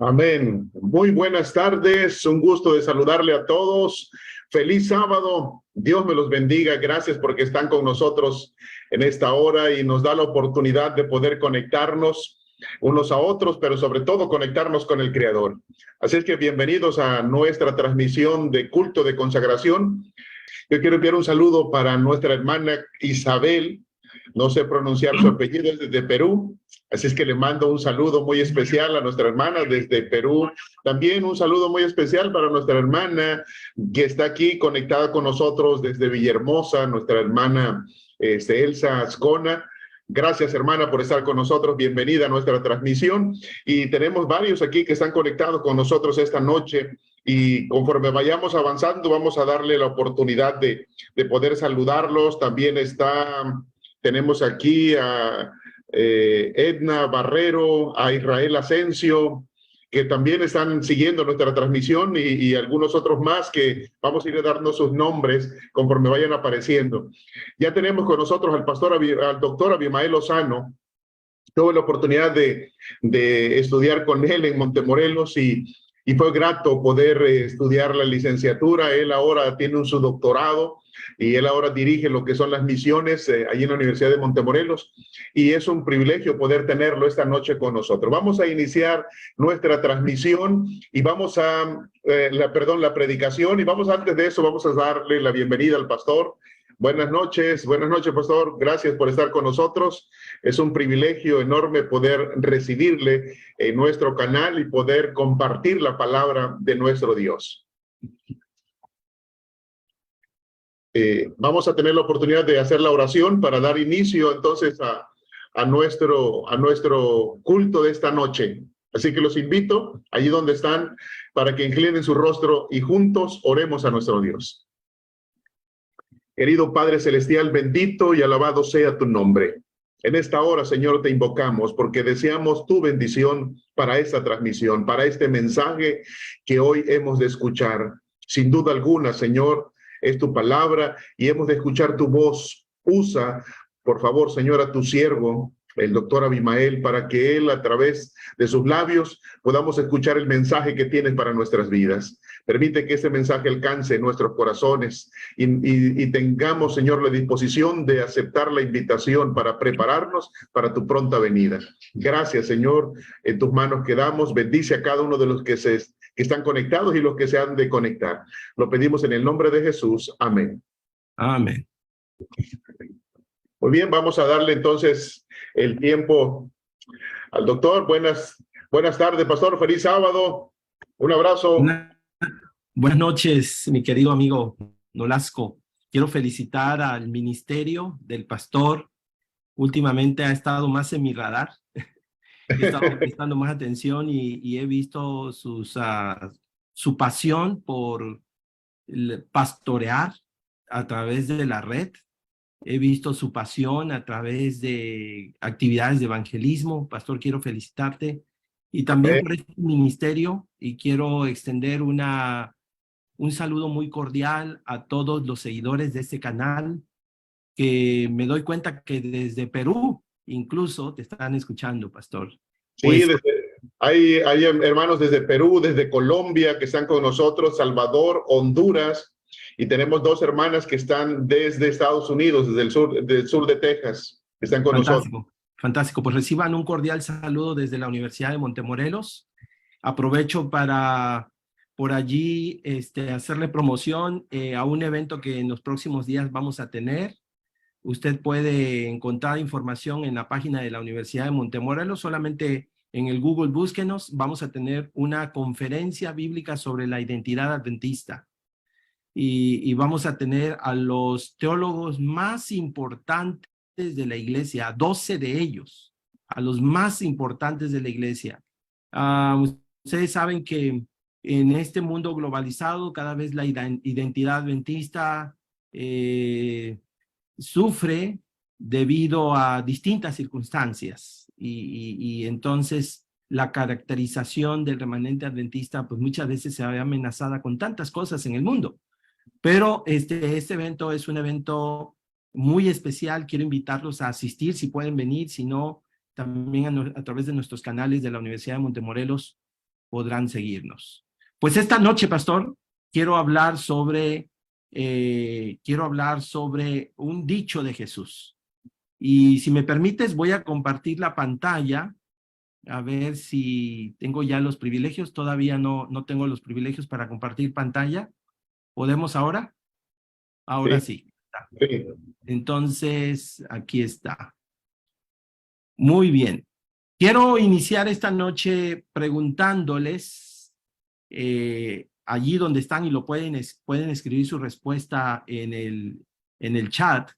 Amén. Muy buenas tardes. Un gusto de saludarle a todos. Feliz sábado. Dios me los bendiga. Gracias porque están con nosotros en esta hora y nos da la oportunidad de poder conectarnos unos a otros, pero sobre todo conectarnos con el Creador. Así es que bienvenidos a nuestra transmisión de culto de consagración. Yo quiero enviar un saludo para nuestra hermana Isabel, no sé pronunciar su apellido, es desde Perú, así es que le mando un saludo muy especial a nuestra hermana desde Perú. También un saludo muy especial para nuestra hermana que está aquí conectada con nosotros desde Villahermosa, nuestra hermana Elsa Ascona. Gracias, hermana, por estar con nosotros. Bienvenida a nuestra transmisión. Y tenemos varios aquí que están conectados con nosotros esta noche. Y conforme vayamos avanzando, vamos a darle la oportunidad de poder saludarlos. También tenemos aquí a Edna Barrero, a Israel Asensio, que también están siguiendo nuestra transmisión y algunos otros más que vamos a ir dando sus nombres conforme vayan apareciendo. Ya tenemos con nosotros al doctor Abimael Lozano. Tuve la oportunidad de estudiar con él en Montemorelos y fue grato poder estudiar la licenciatura. Él ahora tiene su doctorado y él ahora dirige lo que son las misiones allí en la Universidad de Montemorelos y es un privilegio poder tenerlo esta noche con nosotros. Vamos a iniciar nuestra transmisión y vamos a, la predicación, y antes de eso vamos a darle la bienvenida al pastor. Buenas noches, pastor. Gracias por estar con nosotros. Es un privilegio enorme poder recibirle en nuestro canal y poder compartir la palabra de nuestro Dios. Vamos a tener la oportunidad de hacer la oración para dar inicio entonces a nuestro culto de esta noche. Así que los invito allí donde están para que inclinen su rostro y juntos oremos a nuestro Dios. Querido Padre Celestial, bendito y alabado sea tu nombre. En esta hora, Señor, te invocamos porque deseamos tu bendición para esta transmisión, para este mensaje que hoy hemos de escuchar. Sin duda alguna, Señor, es tu palabra y hemos de escuchar tu voz. Usa, por favor, Señor, a tu siervo, el doctor Abimael, para que él, a través de sus labios, podamos escuchar el mensaje que tienes para nuestras vidas. Permite que ese mensaje alcance nuestros corazones y tengamos, Señor, la disposición de aceptar la invitación para prepararnos para tu pronta venida. Gracias, Señor. En tus manos quedamos. Bendice a cada uno de los que están conectados y los que se han de conectar. Lo pedimos en el nombre de Jesús. Amén. Amén. Muy bien, vamos a darle entonces el tiempo al doctor. Buenas tardes, pastor. Feliz sábado. Un abrazo. Buenas noches, mi querido amigo Nolasco. Quiero felicitar al ministerio del pastor. Últimamente ha estado más en mi radar. He estado prestando más atención y he visto su pasión por pastorear a través de la red. He visto su pasión a través de actividades de evangelismo. Pastor, quiero felicitarte. Y también por este ministerio, y quiero extender un saludo muy cordial a todos los seguidores de este canal, que me doy cuenta que desde Perú incluso te están escuchando, pastor. Sí, hay hermanos desde Perú, desde Colombia que están con nosotros, Salvador, Honduras, y tenemos dos hermanas que están desde Estados Unidos, desde del sur de Texas, que están con nosotros. Fantástico. Pues reciban un cordial saludo desde la Universidad de Montemorelos. Aprovecho para por allí hacerle promoción a un evento que en los próximos días vamos a tener. Usted puede encontrar información en la página de la Universidad de Montemorelos. Solamente en el Google búsquenos. Vamos a tener una conferencia bíblica sobre la identidad adventista. Y vamos a tener a los teólogos más importantes de la iglesia, 12 de ellos, a los más importantes de la iglesia. Ustedes saben que en este mundo globalizado, cada vez la identidad adventista sufre debido a distintas circunstancias y entonces la caracterización del remanente adventista pues muchas veces se ve amenazada con tantas cosas en el mundo. Pero este evento es un evento muy especial. Quiero invitarlos a asistir si pueden venir, si no, también a través de nuestros canales de la Universidad de Montemorelos podrán seguirnos. Pues esta noche, pastor, quiero hablar sobre un dicho de Jesús. Y si me permites, voy a compartir la pantalla, a ver si tengo ya los privilegios. Todavía no tengo los privilegios para compartir pantalla. ¿Podemos ahora? Ahora sí. Sí. Entonces, aquí está. Muy bien. Quiero iniciar esta noche preguntándoles, allí donde están y lo pueden escribir su respuesta en el chat,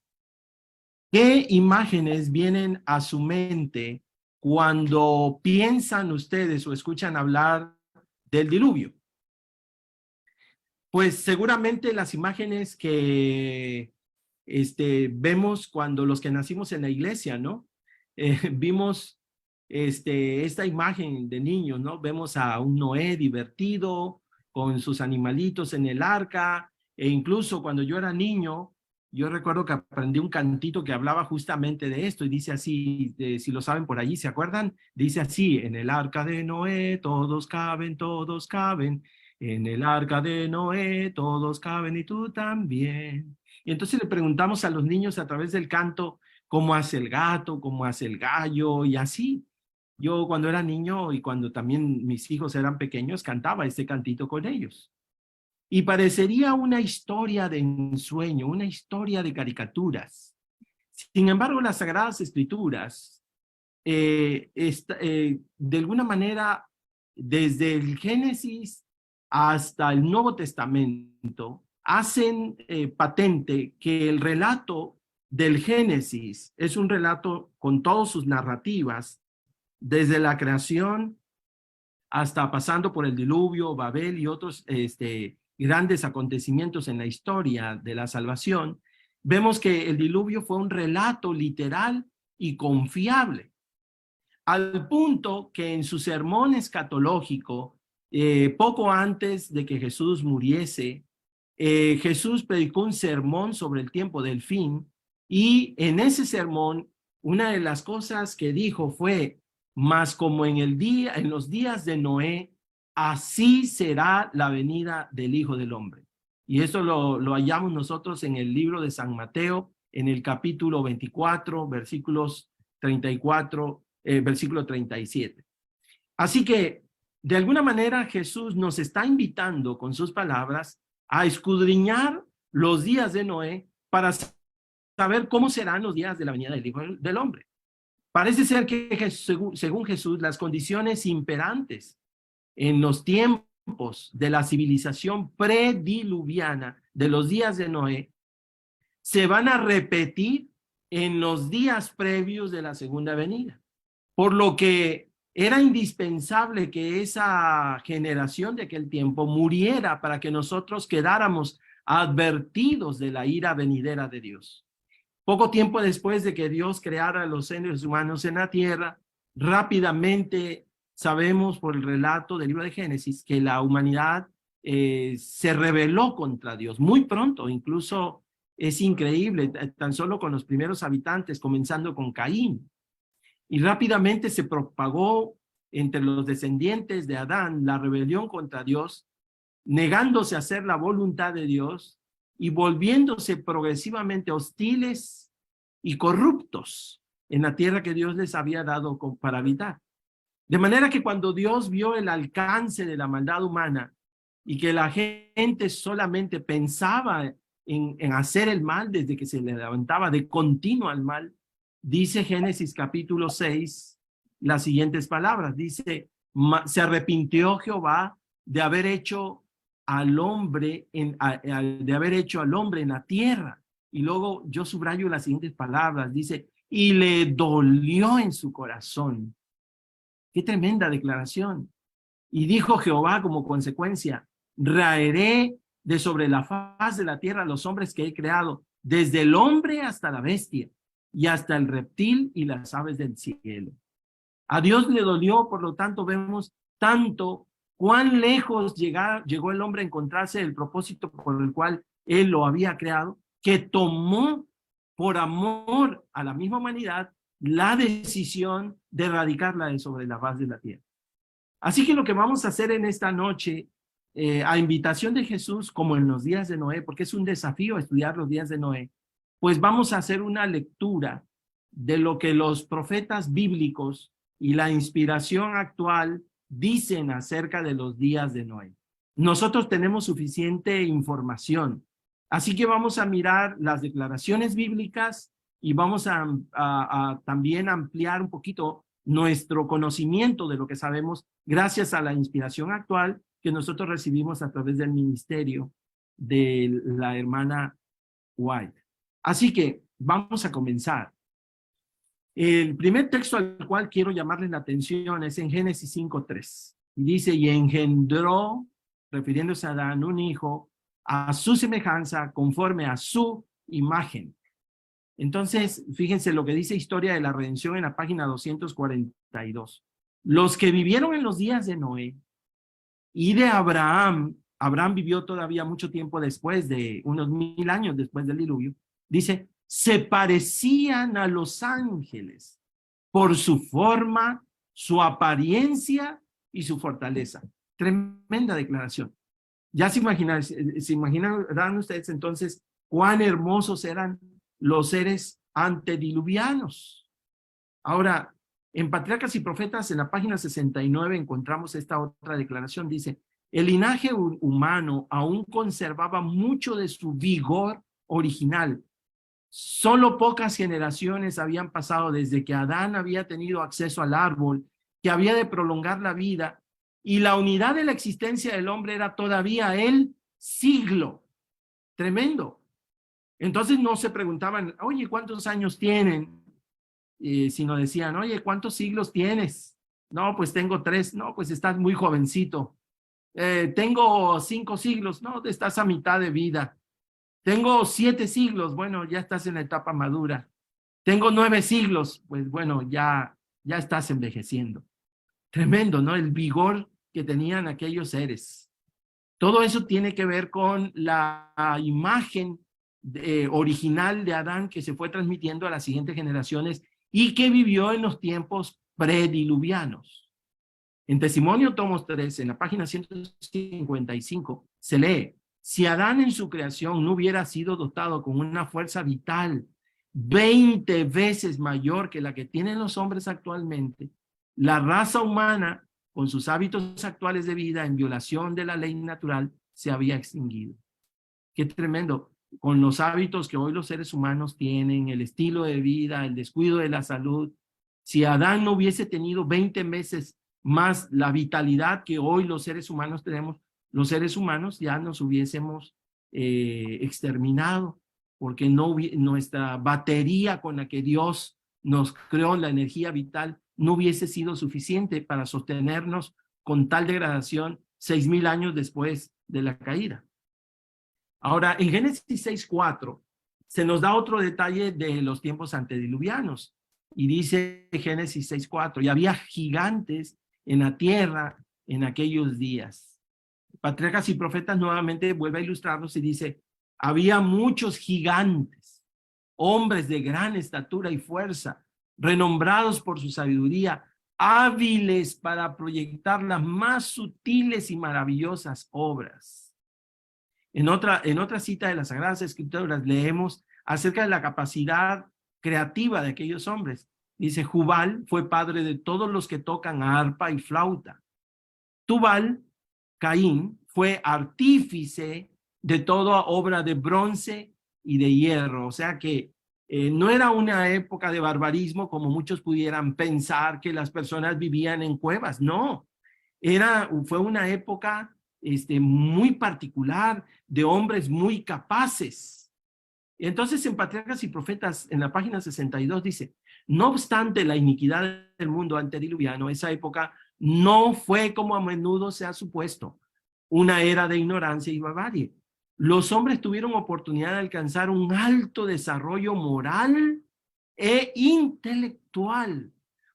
¿qué imágenes vienen a su mente cuando piensan ustedes o escuchan hablar del diluvio? Pues seguramente las imágenes que vemos cuando los que nacimos en la iglesia, ¿no? Vimos esta imagen de niños, ¿no? Vemos a un Noé divertido con sus animalitos en el arca, e incluso cuando yo era niño, yo recuerdo que aprendí un cantito que hablaba justamente de esto y dice así, si lo saben por allí, ¿se acuerdan? Dice así: en el arca de Noé todos caben, todos caben. En el arca de Noé todos caben y tú también. Y entonces le preguntamos a los niños a través del canto cómo hace el gato, cómo hace el gallo y así. Yo cuando era niño y cuando también mis hijos eran pequeños cantaba este cantito con ellos. Y parecería una historia de ensueño, una historia de caricaturas. Sin embargo, las Sagradas Escrituras, de alguna manera, desde el Génesis hasta el Nuevo Testamento, hacen patente que el relato del Génesis es un relato con todas sus narrativas, desde la creación hasta pasando por el diluvio, Babel y otros grandes acontecimientos en la historia de la salvación. Vemos que el diluvio fue un relato literal y confiable, al punto que en su sermón escatológico, poco antes de que Jesús muriese, Jesús predicó un sermón sobre el tiempo del fin, y en ese sermón una de las cosas que dijo fue: mas como en los días de Noé, así será la venida del Hijo del Hombre. Y eso lo hallamos nosotros en el libro de San Mateo, en el capítulo 24, versículos 34, versículo 37. Así que, de alguna manera, Jesús nos está invitando con sus palabras a escudriñar los días de Noé para saber cómo serán los días de la venida del Hijo del Hombre. Parece ser que, según Jesús, las condiciones imperantes en los tiempos de la civilización prediluviana de los días de Noé se van a repetir en los días previos de la segunda venida. Por lo que era indispensable que esa generación de aquel tiempo muriera para que nosotros quedáramos advertidos de la ira venidera de Dios. Poco tiempo después de que Dios creara a los seres humanos en la tierra, rápidamente sabemos por el relato del libro de Génesis que la humanidad se rebeló contra Dios muy pronto. Incluso es increíble, tan solo con los primeros habitantes, comenzando con Caín. Y rápidamente se propagó entre los descendientes de Adán la rebelión contra Dios, negándose a hacer la voluntad de Dios y volviéndose progresivamente hostiles y corruptos en la tierra que Dios les había dado para habitar. De manera que cuando Dios vio el alcance de la maldad humana y que la gente solamente pensaba en hacer el mal desde que se le levantaba de continuo al mal, dice Génesis capítulo 6 las siguientes palabras. Dice: se arrepintió Jehová de haber hecho al hombre en la tierra. Y luego yo subrayo las siguientes palabras. Dice: y le dolió en su corazón. Qué tremenda declaración. Y dijo Jehová como consecuencia: raeré de sobre la faz de la tierra a los hombres que he creado, desde el hombre hasta la bestia, y hasta el reptil y las aves del cielo. A Dios le dolió, por lo tanto vemos tanto cuán lejos llegó el hombre a encontrarse del propósito por el cual él lo había creado, que tomó por amor a la misma humanidad la decisión de erradicarla de sobre la faz de la tierra. Así que lo que vamos a hacer en esta noche, a invitación de Jesús, como en los días de Noé, porque es un desafío estudiar los días de Noé, pues vamos a hacer una lectura de lo que los profetas bíblicos y la inspiración actual dicen acerca de los días de Noé. Nosotros tenemos suficiente información Así que vamos a mirar las declaraciones bíblicas y vamos a también ampliar un poquito nuestro conocimiento de lo que sabemos gracias a la inspiración actual que nosotros recibimos a través del ministerio de la hermana White. Así que vamos a comenzar. El primer texto al cual quiero llamarles la atención es en Génesis 5:3. Y dice, y engendró, refiriéndose a Adán, un hijo a su semejanza, conforme a su imagen. Entonces, fíjense lo que dice Historia de la Redención en la página 242. Los que vivieron en los días de Noé y de Abraham, Abraham vivió todavía mucho tiempo después, de unos 1000 años después del diluvio, dice, se parecían a los ángeles por su forma, su apariencia y su fortaleza. Tremenda declaración. Ya se imaginarán ustedes entonces cuán hermosos eran los seres antediluvianos. Ahora, en Patriarcas y Profetas, en la página 69, encontramos esta otra declaración. Dice, el linaje humano aún conservaba mucho de su vigor original. Solo pocas generaciones habían pasado desde que Adán había tenido acceso al árbol, que había de prolongar la vida, y la unidad de la existencia del hombre era todavía el siglo. Tremendo. Entonces no se preguntaban, oye, ¿cuántos años tienen? Sino decían, oye, ¿cuántos siglos tienes? No, pues tengo 3. No, pues estás muy jovencito. Tengo 5 siglos. No, estás a mitad de vida. Tengo 7 siglos. Bueno, ya estás en la etapa madura. Tengo 9 siglos. Pues bueno, ya estás envejeciendo. Tremendo, ¿no? El vigor que tenían aquellos seres. Todo eso tiene que ver con la imagen original de Adán que se fue transmitiendo a las siguientes generaciones y que vivió en los tiempos prediluvianos. En Testimonio Tomos 3, en la página 155, se lee, si Adán en su creación no hubiera sido dotado con una fuerza vital 20 veces mayor que la que tienen los hombres actualmente, la raza humana, con sus hábitos actuales de vida en violación de la ley natural, se había extinguido. Qué tremendo. Con los hábitos que hoy los seres humanos tienen, el estilo de vida, el descuido de la salud, si Adán no hubiese tenido 20 veces más la vitalidad que hoy los seres humanos tenemos, los seres humanos ya nos hubiésemos exterminado, porque nuestra batería con la que Dios nos creó, la energía vital, no hubiese sido suficiente para sostenernos con tal degradación 6000 años después de la caída. Ahora, en Génesis 6:4 se nos da otro detalle de los tiempos antediluvianos. Y dice Génesis 6:4, y había gigantes en la tierra en aquellos días. Patriarcas y Profetas nuevamente vuelve a ilustrarnos y dice, había muchos gigantes, hombres de gran estatura y fuerza, renombrados por su sabiduría, hábiles para proyectar las más sutiles y maravillosas obras. En otra cita de las Sagradas Escrituras leemos acerca de la capacidad creativa de aquellos hombres. Dice, Jubal fue padre de todos los que tocan arpa y flauta. Tubal, Caín, fue artífice de toda obra de bronce y de hierro. O sea que no era una época de barbarismo como muchos pudieran pensar, que las personas vivían en cuevas. No, fue una época muy particular de hombres muy capaces. Entonces en Patriarcas y Profetas, en la página 62 dice, no obstante la iniquidad del mundo antediluviano, esa época no fue como a menudo se ha supuesto, una era de ignorancia y barbarie. Los hombres tuvieron oportunidad de alcanzar un alto desarrollo moral e intelectual.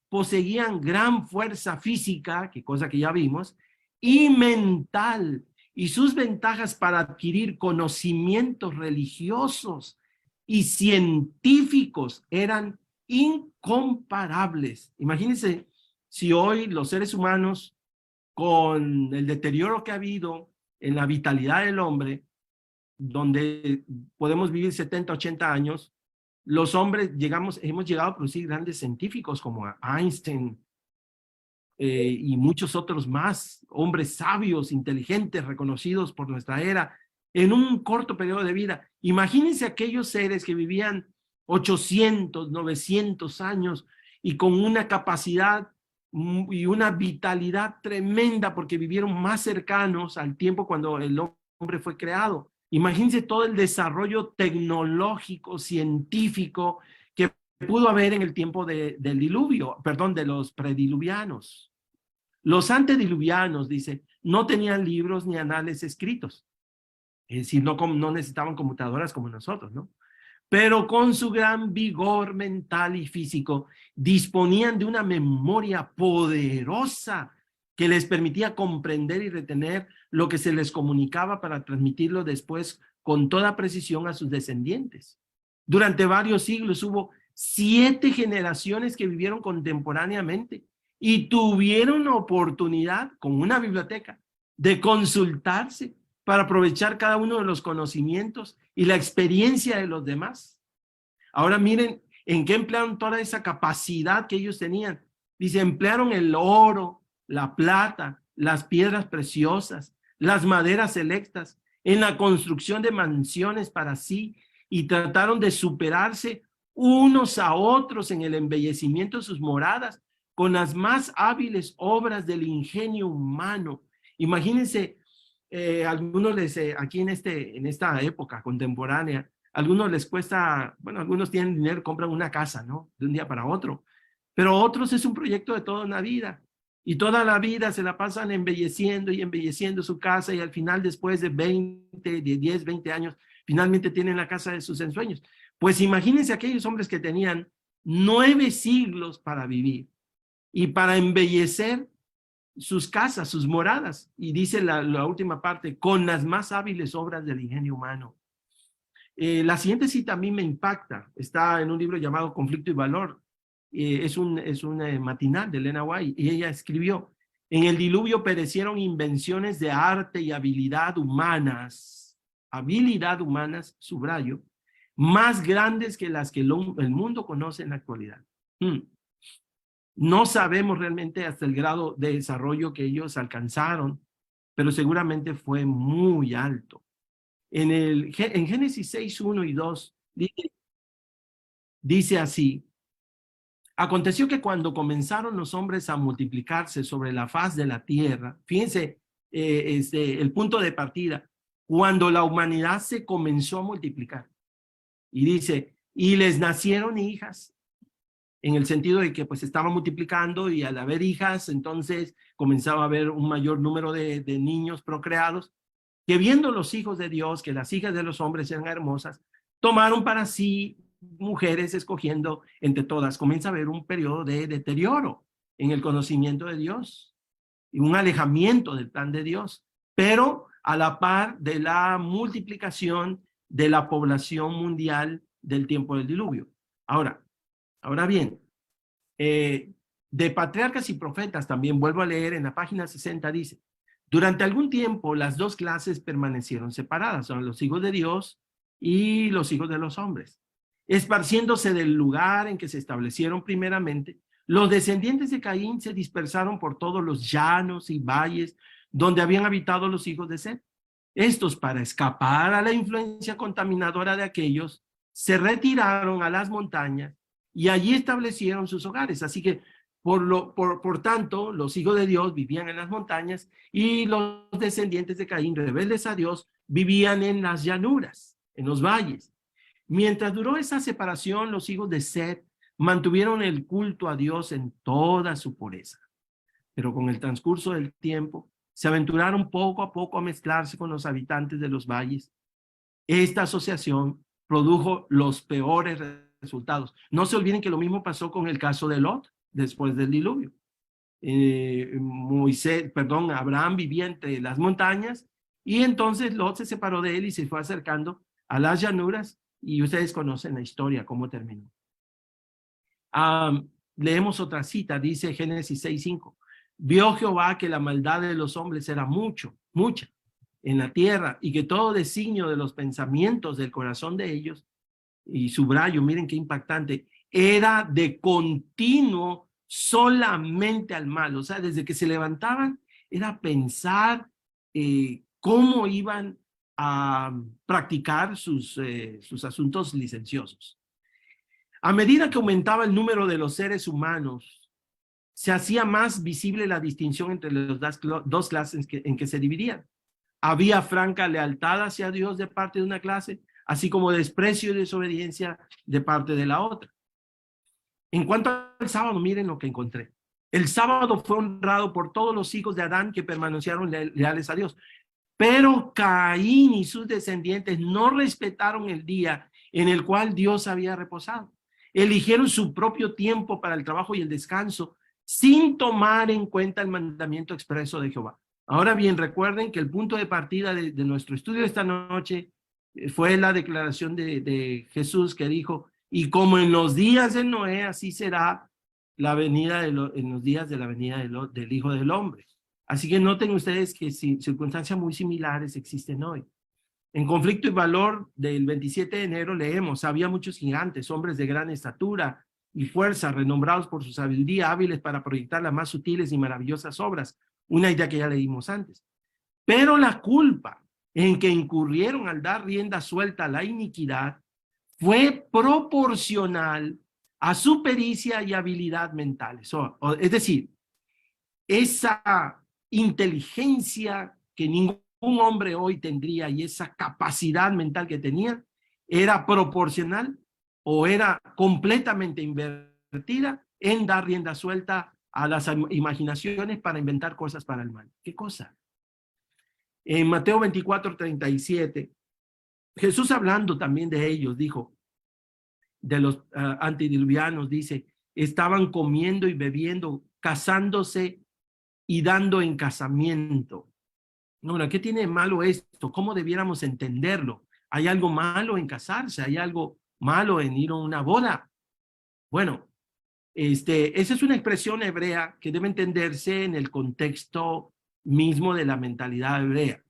Poseían gran fuerza física, que cosa que ya vimos, y mental, y sus ventajas para adquirir conocimientos religiosos y científicos eran incomparables. Imagínense si hoy los seres humanos, con el deterioro que ha habido en la vitalidad del hombre, donde podemos vivir 70, 80 años, los hombres hemos llegado a producir grandes científicos como Einstein y muchos otros más, hombres sabios, inteligentes, reconocidos por nuestra era, en un corto periodo de vida. Imagínense aquellos seres que vivían 800, 900 años y con una capacidad y una vitalidad tremenda porque vivieron más cercanos al tiempo cuando el hombre fue creado. Imagínense todo el desarrollo tecnológico, científico que pudo haber en el tiempo del diluvio, perdón, de los prediluvianos. Los antediluvianos, dice, no tenían libros ni anales escritos. Es decir, no necesitaban computadoras como nosotros, ¿no? Pero con su gran vigor mental y físico, disponían de una memoria poderosa que les permitía comprender y retener lo que se les comunicaba para transmitirlo después con toda precisión a sus descendientes. Durante varios siglos hubo 7 generaciones que vivieron contemporáneamente y tuvieron oportunidad, con una biblioteca, de consultarse para aprovechar cada uno de los conocimientos y la experiencia de los demás. Ahora miren en qué emplearon toda esa capacidad que ellos tenían. Dice, emplearon el oro, la plata, las piedras preciosas, las maderas selectas, en la construcción de mansiones para sí, y trataron de superarse unos a otros en el embellecimiento de sus moradas con las más hábiles obras del ingenio humano. Imagínense, algunos aquí en esta época contemporánea, algunos les cuesta, bueno, algunos tienen dinero, compran una casa, ¿no? De un día para otro, pero otros es un proyecto de toda una vida, y toda la vida se la pasan embelleciendo y embelleciendo su casa, y al final, después de 10, 20 años, finalmente tienen la casa de sus ensueños. Pues imagínense aquellos hombres que tenían 9 siglos para vivir y para embellecer sus casas, sus moradas, y dice la última parte, con las más hábiles obras del ingenio humano. La siguiente cita a mí me impacta, está en un libro llamado Conflicto y Valor, es un matinal de Elena White, y ella escribió, en el diluvio perecieron invenciones de arte y habilidad humanas, subrayo, más grandes que las que el mundo conoce en la actualidad. No sabemos realmente hasta el grado de desarrollo que ellos alcanzaron, pero seguramente fue muy alto. En Génesis 6, 1 y 2, dice así, aconteció que cuando comenzaron los hombres a multiplicarse sobre la faz de la tierra, fíjense el punto de partida, cuando la humanidad se comenzó a multiplicar, y dice, y les nacieron hijas, en el sentido de que pues estaban multiplicando, y al haber hijas, entonces comenzaba a haber un mayor número de niños procreados, que viendo los hijos de Dios, que las hijas de los hombres eran hermosas, tomaron para sí mujeres, escogiendo entre todas. Comienza a haber un periodo de deterioro en el conocimiento de Dios, y un alejamiento del plan de Dios, pero a la par de la multiplicación de la población mundial del tiempo del diluvio. Ahora bien, de patriarcas y profetas también vuelvo a leer en la página 60, dice, durante algún tiempo las dos clases permanecieron separadas, son los hijos de Dios y los hijos de los hombres. Esparciéndose del lugar en que se establecieron primeramente, los descendientes de Caín se dispersaron por todos los llanos y valles donde habían habitado los hijos de Set. Estos, para escapar a la influencia contaminadora de aquellos, se retiraron a las montañas y allí establecieron sus hogares. Así que, por tanto, los hijos de Dios vivían en las montañas, y los descendientes de Caín, rebeldes a Dios, vivían en las llanuras, en los valles. Mientras duró esa separación, los hijos de Set mantuvieron el culto a Dios en toda su pureza. Pero con el transcurso del tiempo, se aventuraron poco a poco a mezclarse con los habitantes de los valles. Esta asociación produjo los peores resultados. No se olviden que lo mismo pasó con el caso de Lot después del diluvio. Abraham vivía entre las montañas, y entonces Lot se separó de él y se fue acercando a las llanuras, y ustedes conocen la historia, cómo terminó. Leemos otra cita, dice Génesis 6:5. Vio Jehová que la maldad de los hombres era mucha en la tierra, y que todo designio de los pensamientos del corazón de ellos, y subrayo, miren qué impactante, era de continuo solamente al mal. O sea, desde que se levantaban era pensar cómo iban a practicar sus asuntos licenciosos. A medida que aumentaba el número de los seres humanos, se hacía más visible la distinción entre las dos clases en que se dividían. Había franca lealtad hacia Dios de parte de una clase, así como desprecio y desobediencia de parte de la otra. En cuanto al sábado, miren lo que encontré. El sábado fue honrado por todos los hijos de Adán que permanecieron leales a Dios. Pero Caín y sus descendientes no respetaron el día en el cual Dios había reposado. Eligieron su propio tiempo para el trabajo y el descanso sin tomar en cuenta el mandamiento expreso de Jehová. Ahora bien, recuerden que el punto de partida de nuestro estudio de esta noche fue la declaración de Jesús que dijo, y como en los días de Noé, así será la venida en los días de la venida del Hijo del Hombre. Así que noten ustedes que circunstancias muy similares existen hoy. En Conflicto y Valor del 27 de enero leemos, había muchos gigantes, hombres de gran estatura y fuerza, renombrados por su sabiduría, hábiles para proyectar las más sutiles y maravillosas obras. Una idea que ya leímos antes. Pero la culpa en que incurrieron al dar rienda suelta a la iniquidad fue proporcional a su pericia y habilidad mentales. Es decir, esa inteligencia que ningún hombre hoy tendría y esa capacidad mental que tenía era proporcional o era completamente invertida en dar rienda suelta a las imaginaciones para inventar cosas para el mal. ¿Qué cosa? En Mateo 24:37, Jesús hablando también de ellos, dijo, de los antediluvianos, dice, estaban comiendo y bebiendo, casándose y dando en casamiento. Ahora, ¿qué tiene de malo esto? ¿Cómo debiéramos entenderlo? ¿Hay algo malo en casarse? ¿Hay algo malo en ir a una boda? Bueno, esa es una expresión hebrea que debe entenderse en el contexto mismo de la mentalidad hebrea.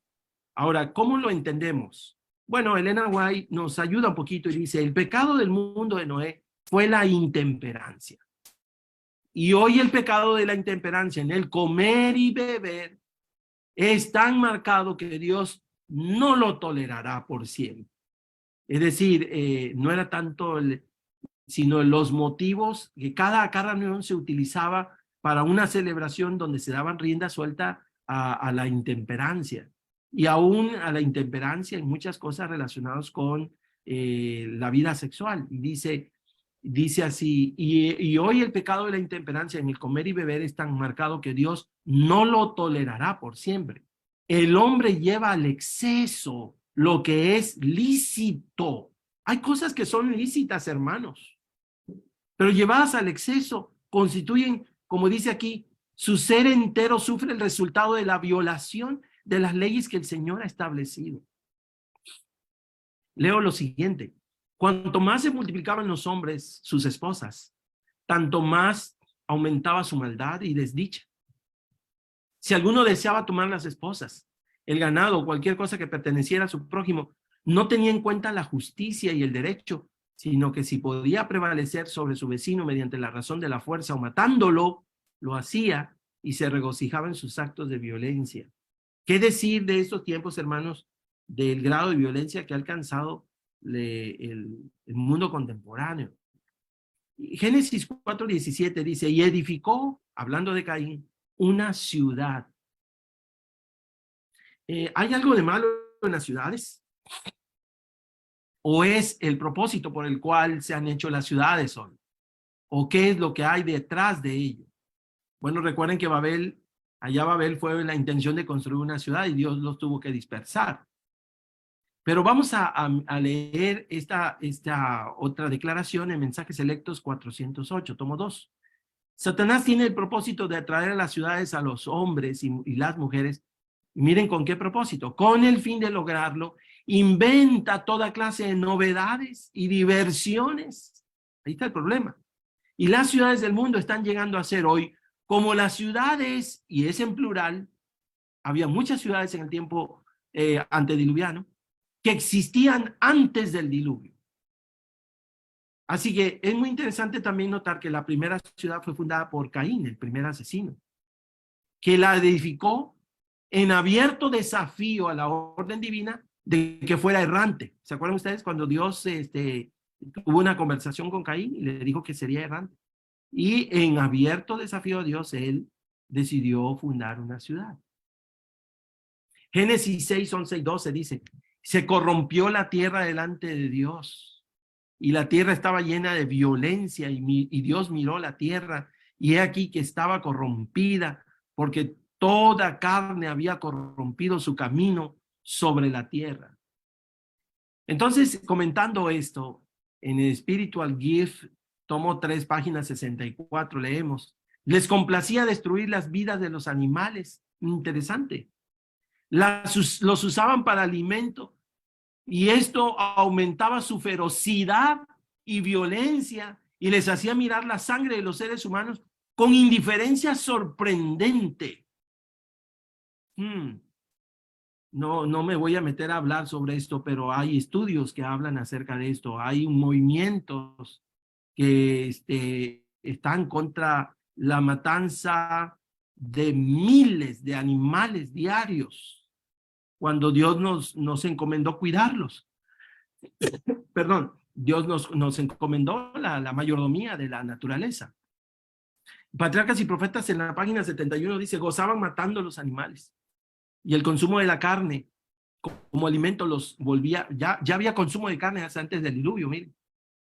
Ahora, ¿cómo lo entendemos? Bueno, Elena White nos ayuda un poquito y dice, el pecado del mundo de Noé fue la intemperancia. Y hoy el pecado de la intemperancia en el comer y beber es tan marcado que Dios no lo tolerará por siempre. Es decir, no era tanto sino los motivos que cada reunión se utilizaba para una celebración donde se daban rienda suelta a la intemperancia y aún a la intemperancia en muchas cosas relacionadas con la vida sexual. Y dice así, y hoy el pecado de la intemperancia en el comer y beber es tan marcado que Dios no lo tolerará por siempre. El hombre lleva al exceso lo que es lícito. Hay cosas que son lícitas, hermanos, pero llevadas al exceso constituyen, como dice aquí, su ser entero sufre el resultado de la violación de las leyes que el Señor ha establecido. Leo lo siguiente. Cuanto más se multiplicaban los hombres, sus esposas, tanto más aumentaba su maldad y desdicha. Si alguno deseaba tomar las esposas, el ganado o cualquier cosa que perteneciera a su prójimo, no tenía en cuenta la justicia y el derecho, sino que si podía prevalecer sobre su vecino mediante la razón de la fuerza o matándolo, lo hacía y se regocijaba en sus actos de violencia. ¿Qué decir de estos tiempos, hermanos, del grado de violencia que ha alcanzado el mundo contemporáneo? Génesis 4:17 dice, y edificó, hablando de Caín, una ciudad. ¿Hay algo de malo en las ciudades? ¿O es el propósito por el cual se han hecho las ciudades hoy? ¿O qué es lo que hay detrás de ello? Bueno, recuerden que Babel fue la intención de construir una ciudad y Dios los tuvo que dispersar. Pero vamos a leer esta otra declaración en Mensajes Selectos 408, tomo 2. Satanás tiene el propósito de atraer a las ciudades a los hombres y las mujeres. Miren con qué propósito. Con el fin de lograrlo, inventa toda clase de novedades y diversiones. Ahí está el problema. Y las ciudades del mundo están llegando a ser hoy como las ciudades, y es en plural, había muchas ciudades en el tiempo antediluviano, que existían antes del diluvio. Así que es muy interesante también notar que la primera ciudad fue fundada por Caín, el primer asesino, que la edificó en abierto desafío a la orden divina de que fuera errante. ¿Se acuerdan ustedes cuando Dios tuvo una conversación con Caín y le dijo que sería errante? Y en abierto desafío a Dios, él decidió fundar una ciudad. Génesis 6, 11 y 12 dice, se corrompió la tierra delante de Dios y la tierra estaba llena de violencia y Dios miró la tierra y he aquí que estaba corrompida porque toda carne había corrompido su camino sobre la tierra. Entonces, comentando esto, en el Spiritual Gift, tomo 3 páginas 64, leemos, les complacía destruir las vidas de los animales. Interesante. Los usaban para alimento y esto aumentaba su ferocidad y violencia y les hacía mirar la sangre de los seres humanos con indiferencia sorprendente. No me voy a meter a hablar sobre esto, pero hay estudios que hablan acerca de esto. Hay movimientos que están contra la matanza de miles de animales diarios, cuando Dios nos encomendó cuidarlos. Perdón, Dios nos encomendó la mayordomía de la naturaleza. Patriarcas y Profetas en la página 71 dice, gozaban matando los animales. Y el consumo de la carne como alimento los volvía, ya había consumo de carne hasta antes del diluvio, miren.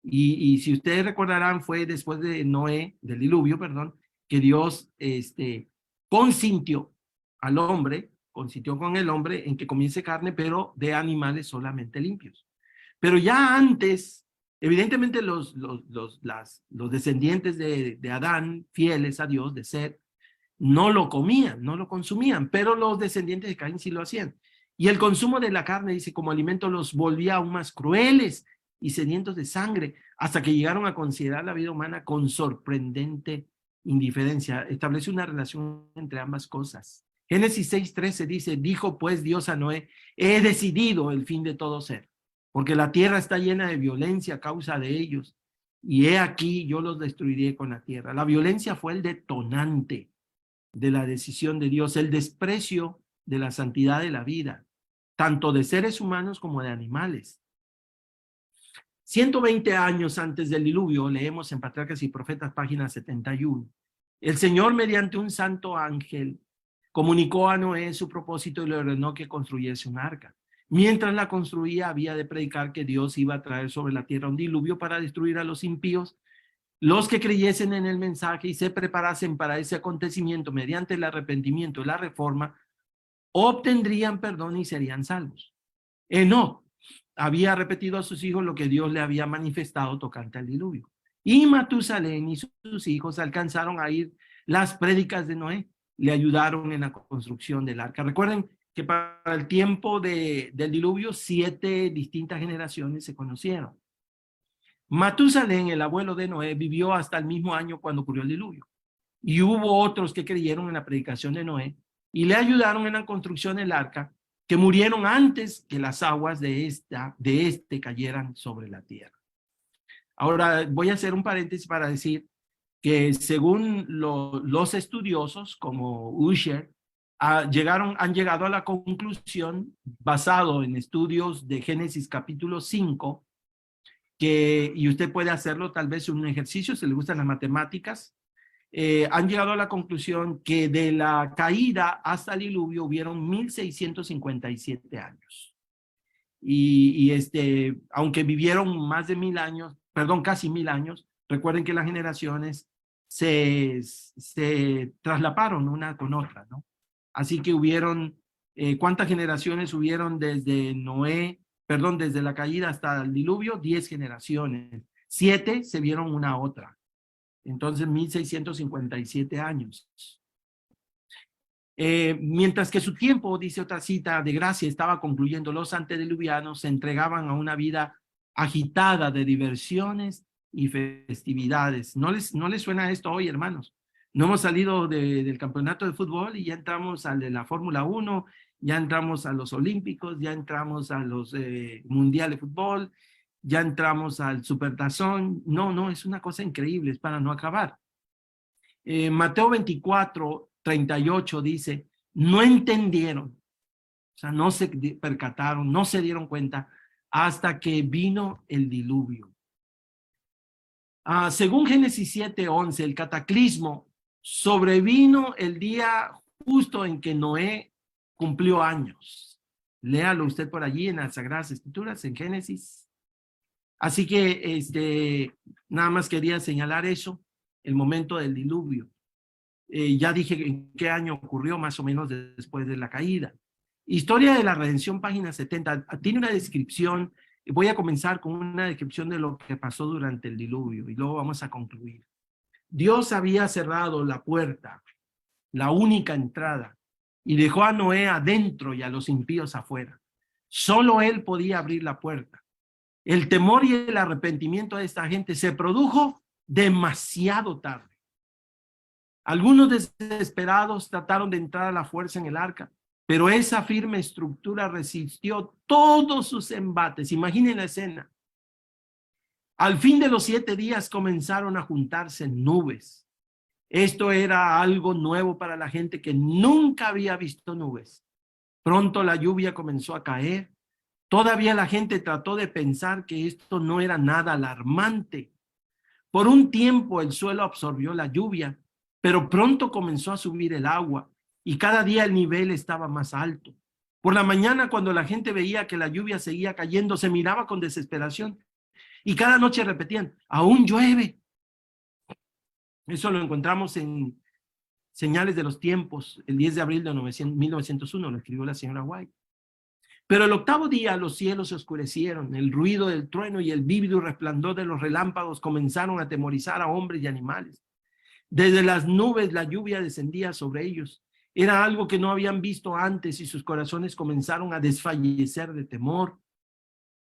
Y si ustedes recordarán, fue después de Noé, del diluvio, perdón, que Dios consintió al hombre, consintió con el hombre en que comience carne, pero de animales solamente limpios. Pero ya antes, evidentemente los descendientes de Adán, fieles a Dios, de Set, no lo comían, no lo consumían, pero los descendientes de Caín sí lo hacían. Y el consumo de la carne, dice, como alimento los volvía aún más crueles y sedientos de sangre, hasta que llegaron a considerar la vida humana con sorprendente indiferencia. Establece una relación entre ambas cosas. Génesis 6:13 dice, dijo pues Dios a Noé, he decidido el fin de todo ser, porque la tierra está llena de violencia a causa de ellos, y he aquí yo los destruiré con la tierra. La violencia fue el detonante de la decisión de Dios, el desprecio de la santidad de la vida, tanto de seres humanos como de animales. 120 años antes del diluvio, leemos en Patriarcas y Profetas, página 71, el Señor mediante un santo ángel comunicó a Noé su propósito y le ordenó que construyese un arca. Mientras la construía, había de predicar que Dios iba a traer sobre la tierra un diluvio para destruir a los impíos. Los que creyesen en el mensaje y se preparasen para ese acontecimiento mediante el arrepentimiento y la reforma, obtendrían perdón y serían salvos. Enoc había repetido a sus hijos lo que Dios le había manifestado tocante al diluvio. Y Matusalén y sus hijos alcanzaron a ir las prédicas de Noé, le ayudaron en la construcción del arca. Recuerden que para el tiempo del diluvio, 7 distintas generaciones se conocieron. Matusalén, el abuelo de Noé, vivió hasta el mismo año cuando ocurrió el diluvio. Y hubo otros que creyeron en la predicación de Noé y le ayudaron en la construcción del arca, que murieron antes que las aguas de este cayeran sobre la tierra. Ahora voy a hacer un paréntesis para decir que según los estudiosos como Ussher, han llegado a la conclusión, basado en estudios de Génesis capítulo 5, y usted puede hacerlo tal vez en un ejercicio, si le gustan las matemáticas, han llegado a la conclusión que de la caída hasta el diluvio hubieron 1657 años. Aunque vivieron más de 1000 años, perdón, casi 1000 años, recuerden que las generaciones se traslaparon una con otra, ¿no? Así que hubieron, ¿cuántas generaciones hubieron desde desde la caída hasta el diluvio? 10 generaciones. 7 se vieron una a otra. Entonces, 1657 años. Mientras que su tiempo, dice otra cita de gracia, estaba concluyendo, los antediluvianos se entregaban a una vida agitada de diversiones y festividades. ¿No les suena esto hoy, hermanos? No hemos salido del campeonato de fútbol y ya entramos al de la Fórmula 1, ya entramos a los Olímpicos, ya entramos a los Mundiales de Fútbol, ya entramos al Supertazón. No, es una cosa increíble, es para no acabar. Mateo 24:38 dice, no entendieron O sea, no se percataron, no se dieron cuenta hasta que vino el diluvio. Según Génesis 7:11, el cataclismo sobrevino el día justo en que Noé cumplió años. Léalo usted por allí en las Sagradas Escrituras, en Génesis. Así que nada más quería señalar eso, el momento del diluvio. Ya dije en qué año ocurrió, más o menos después de la caída. Historia de la Redención, página 70, tiene una descripción. Voy a comenzar con una descripción de lo que pasó durante el diluvio y luego vamos a concluir. Dios había cerrado la puerta, la única entrada, y dejó a Noé adentro y a los impíos afuera. Solo él podía abrir la puerta. El temor y el arrepentimiento de esta gente se produjo demasiado tarde. Algunos desesperados trataron de entrar a la fuerza en el arca, pero esa firme estructura resistió todos sus embates. Imaginen la escena. Al fin de los 7 días comenzaron a juntarse nubes. Esto era algo nuevo para la gente que nunca había visto nubes. Pronto la lluvia comenzó a caer. Todavía la gente trató de pensar que esto no era nada alarmante. Por un tiempo el suelo absorbió la lluvia, pero pronto comenzó a subir el agua y cada día el nivel estaba más alto. Por la mañana, cuando la gente veía que la lluvia seguía cayendo, se miraba con desesperación y cada noche repetían: aún llueve. Eso lo encontramos en Señales de los Tiempos, el 10 de abril de 1901, lo escribió la señora White. Pero el 8º día los cielos se oscurecieron, el ruido del trueno y el vívido resplandor de los relámpagos comenzaron a atemorizar a hombres y animales. Desde las nubes la lluvia descendía sobre ellos. Era algo que no habían visto antes y sus corazones comenzaron a desfallecer de temor.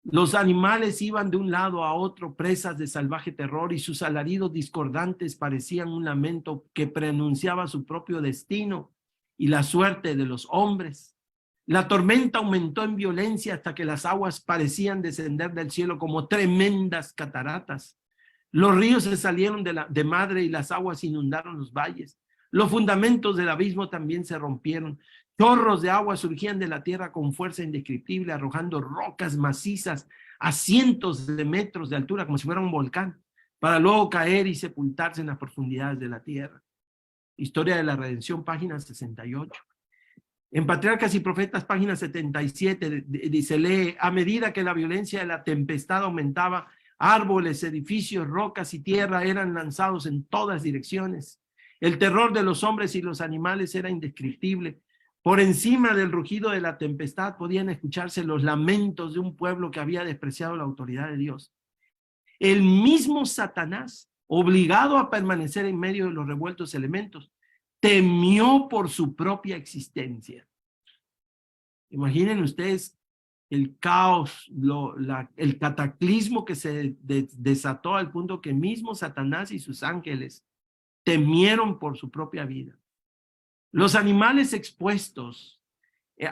Los animales iban de un lado a otro, presas de salvaje terror, y sus alaridos discordantes parecían un lamento que preanunciaba su propio destino y la suerte de los hombres. La tormenta aumentó en violencia hasta que las aguas parecían descender del cielo como tremendas cataratas. Los ríos se salieron de madre y las aguas inundaron los valles. Los fundamentos del abismo también se rompieron. Chorros de agua surgían de la tierra con fuerza indescriptible, arrojando rocas macizas a cientos de metros de altura, como si fuera un volcán, para luego caer y sepultarse en las profundidades de la tierra. Historia de la Redención, página 68. En Patriarcas y Profetas, página 77, se lee: a medida que la violencia de la tempestad aumentaba, árboles, edificios, rocas y tierra eran lanzados en todas direcciones. El terror de los hombres y los animales era indescriptible. Por encima del rugido de la tempestad podían escucharse los lamentos de un pueblo que había despreciado la autoridad de Dios. El mismo Satanás, obligado a permanecer en medio de los revueltos elementos, temió por su propia existencia. Imaginen ustedes el caos, el cataclismo que se desató al punto que mismo Satanás y sus ángeles temieron por su propia vida. Los animales expuestos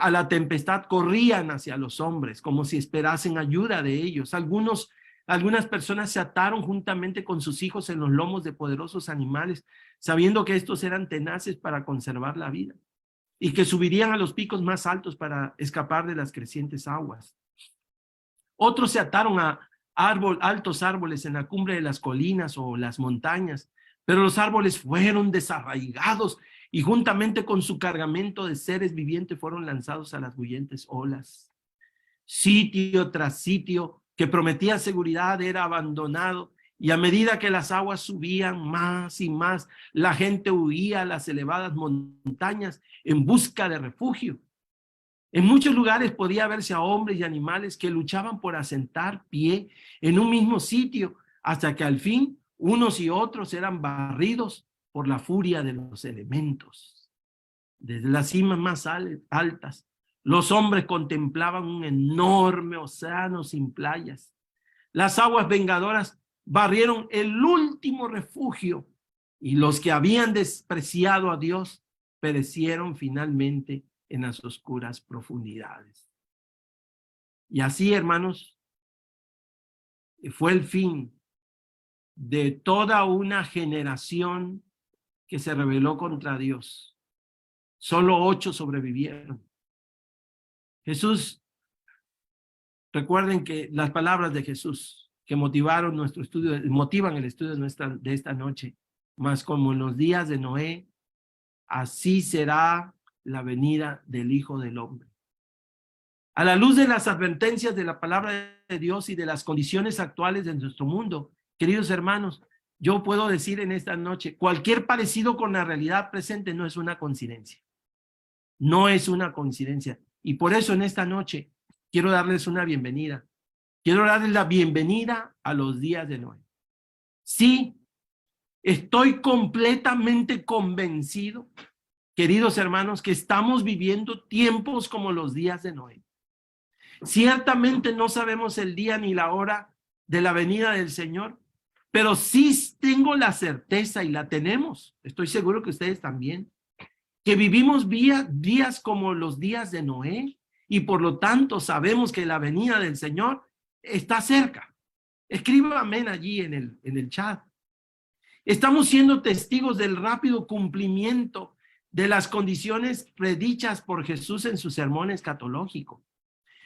a la tempestad corrían hacia los hombres como si esperasen ayuda de ellos. Algunas personas se ataron juntamente con sus hijos en los lomos de poderosos animales, sabiendo que estos eran tenaces para conservar la vida y que subirían a los picos más altos para escapar de las crecientes aguas. Otros se ataron a altos árboles en la cumbre de las colinas o las montañas, pero los árboles fueron desarraigados y juntamente con su cargamento de seres vivientes fueron lanzados a las bullentes olas. Sitio tras sitio que prometía seguridad era abandonado, y a medida que las aguas subían más y más, la gente huía a las elevadas montañas en busca de refugio. En muchos lugares podía verse a hombres y animales que luchaban por asentar pie en un mismo sitio, hasta que al fin unos y otros eran barridos por la furia de los elementos. Desde las cimas más altas, los hombres contemplaban un enorme océano sin playas. Las aguas vengadoras barrieron el último refugio, y los que habían despreciado a Dios perecieron finalmente en las oscuras profundidades. Y así, hermanos, fue el fin de toda una generación que se rebeló contra Dios. Solo 8 sobrevivieron. Jesús, recuerden que las palabras de Jesús que motivaron nuestro estudio, motivan el estudio de esta noche, mas como en los días de Noé, así será la venida del Hijo del Hombre. A la luz de las advertencias de la palabra de Dios y de las condiciones actuales de nuestro mundo, queridos hermanos, yo puedo decir en esta noche, cualquier parecido con la realidad presente no es una coincidencia. No es una coincidencia. Y por eso en esta noche quiero darles una bienvenida. Quiero darles la bienvenida a los días de Noé. Sí, estoy completamente convencido, queridos hermanos, que estamos viviendo tiempos como los días de Noé. Ciertamente no sabemos el día ni la hora de la venida del Señor, pero sí tengo la certeza y la tenemos, estoy seguro que ustedes también, que vivimos días como los días de Noé y por lo tanto sabemos que la venida del Señor está cerca. Escriba amén allí en el chat. Estamos siendo testigos del rápido cumplimiento de las condiciones predichas por Jesús en su sermón escatológico.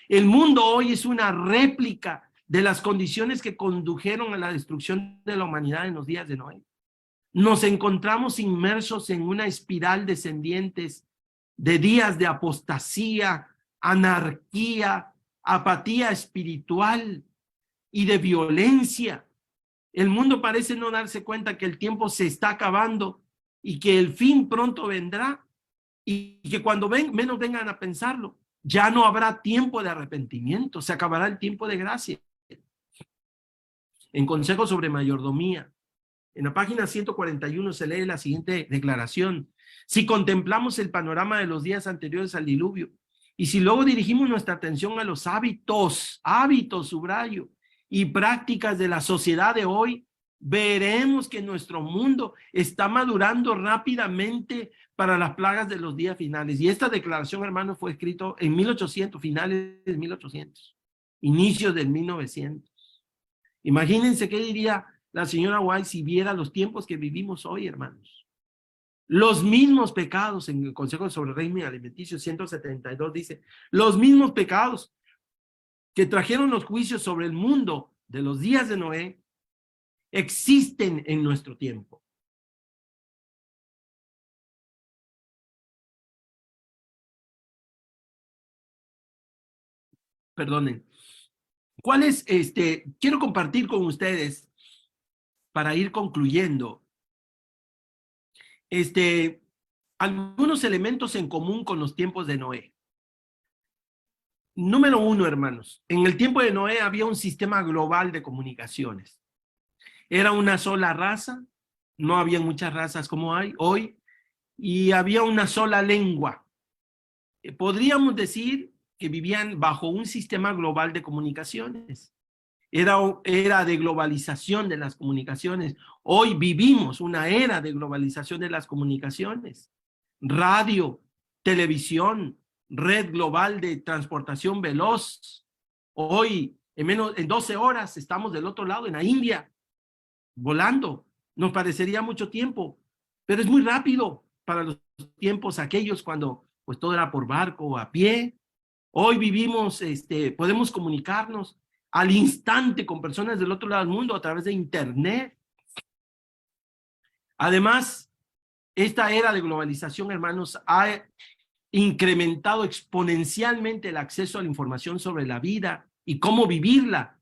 El mundo hoy es una réplica de las condiciones que condujeron a la destrucción de la humanidad en los días de Noé. Nos encontramos inmersos en una espiral descendiente de días de apostasía, anarquía, apatía espiritual y de violencia. El mundo parece no darse cuenta que el tiempo se está acabando y que el fin pronto vendrá y que cuando menos vengan a pensarlo, ya no habrá tiempo de arrepentimiento, se acabará el tiempo de gracia. En Consejo sobre Mayordomía, en la página 141 se lee la siguiente declaración. Si contemplamos el panorama de los días anteriores al diluvio y si luego dirigimos nuestra atención a los hábitos, subrayo, y prácticas de la sociedad de hoy, veremos que nuestro mundo está madurando rápidamente para las plagas de los días finales. Y esta declaración, hermano, fue escrito en 1800, finales de 1800, inicios del 1900. Imagínense qué diría la señora White si viera los tiempos que vivimos hoy, hermanos. Los mismos pecados, en el Consejo sobre el Régimen Alimenticio 172 dice, los mismos pecados que trajeron los juicios sobre el mundo de los días de Noé existen en nuestro tiempo. Perdonen. ¿Cuáles, quiero compartir con ustedes para ir concluyendo, algunos elementos en común con los tiempos de Noé? Número uno, hermanos, en el tiempo de Noé había un sistema global de comunicaciones. Era una sola raza, no había muchas razas como hay hoy, y había una sola lengua. Podríamos decir que vivían bajo un sistema global de comunicaciones. Era de globalización de las comunicaciones. Hoy vivimos una era de globalización de las comunicaciones. Radio, televisión, red global de transportación veloz. Hoy, en 12 horas, estamos del otro lado, en la India, volando. Nos parecería mucho tiempo, pero es muy rápido para los tiempos aquellos cuando pues todo era por barco o a pie. Hoy vivimos, podemos comunicarnos al instante con personas del otro lado del mundo a través de internet. Además, esta era de globalización, hermanos, ha incrementado exponencialmente el acceso a la información sobre la vida y cómo vivirla,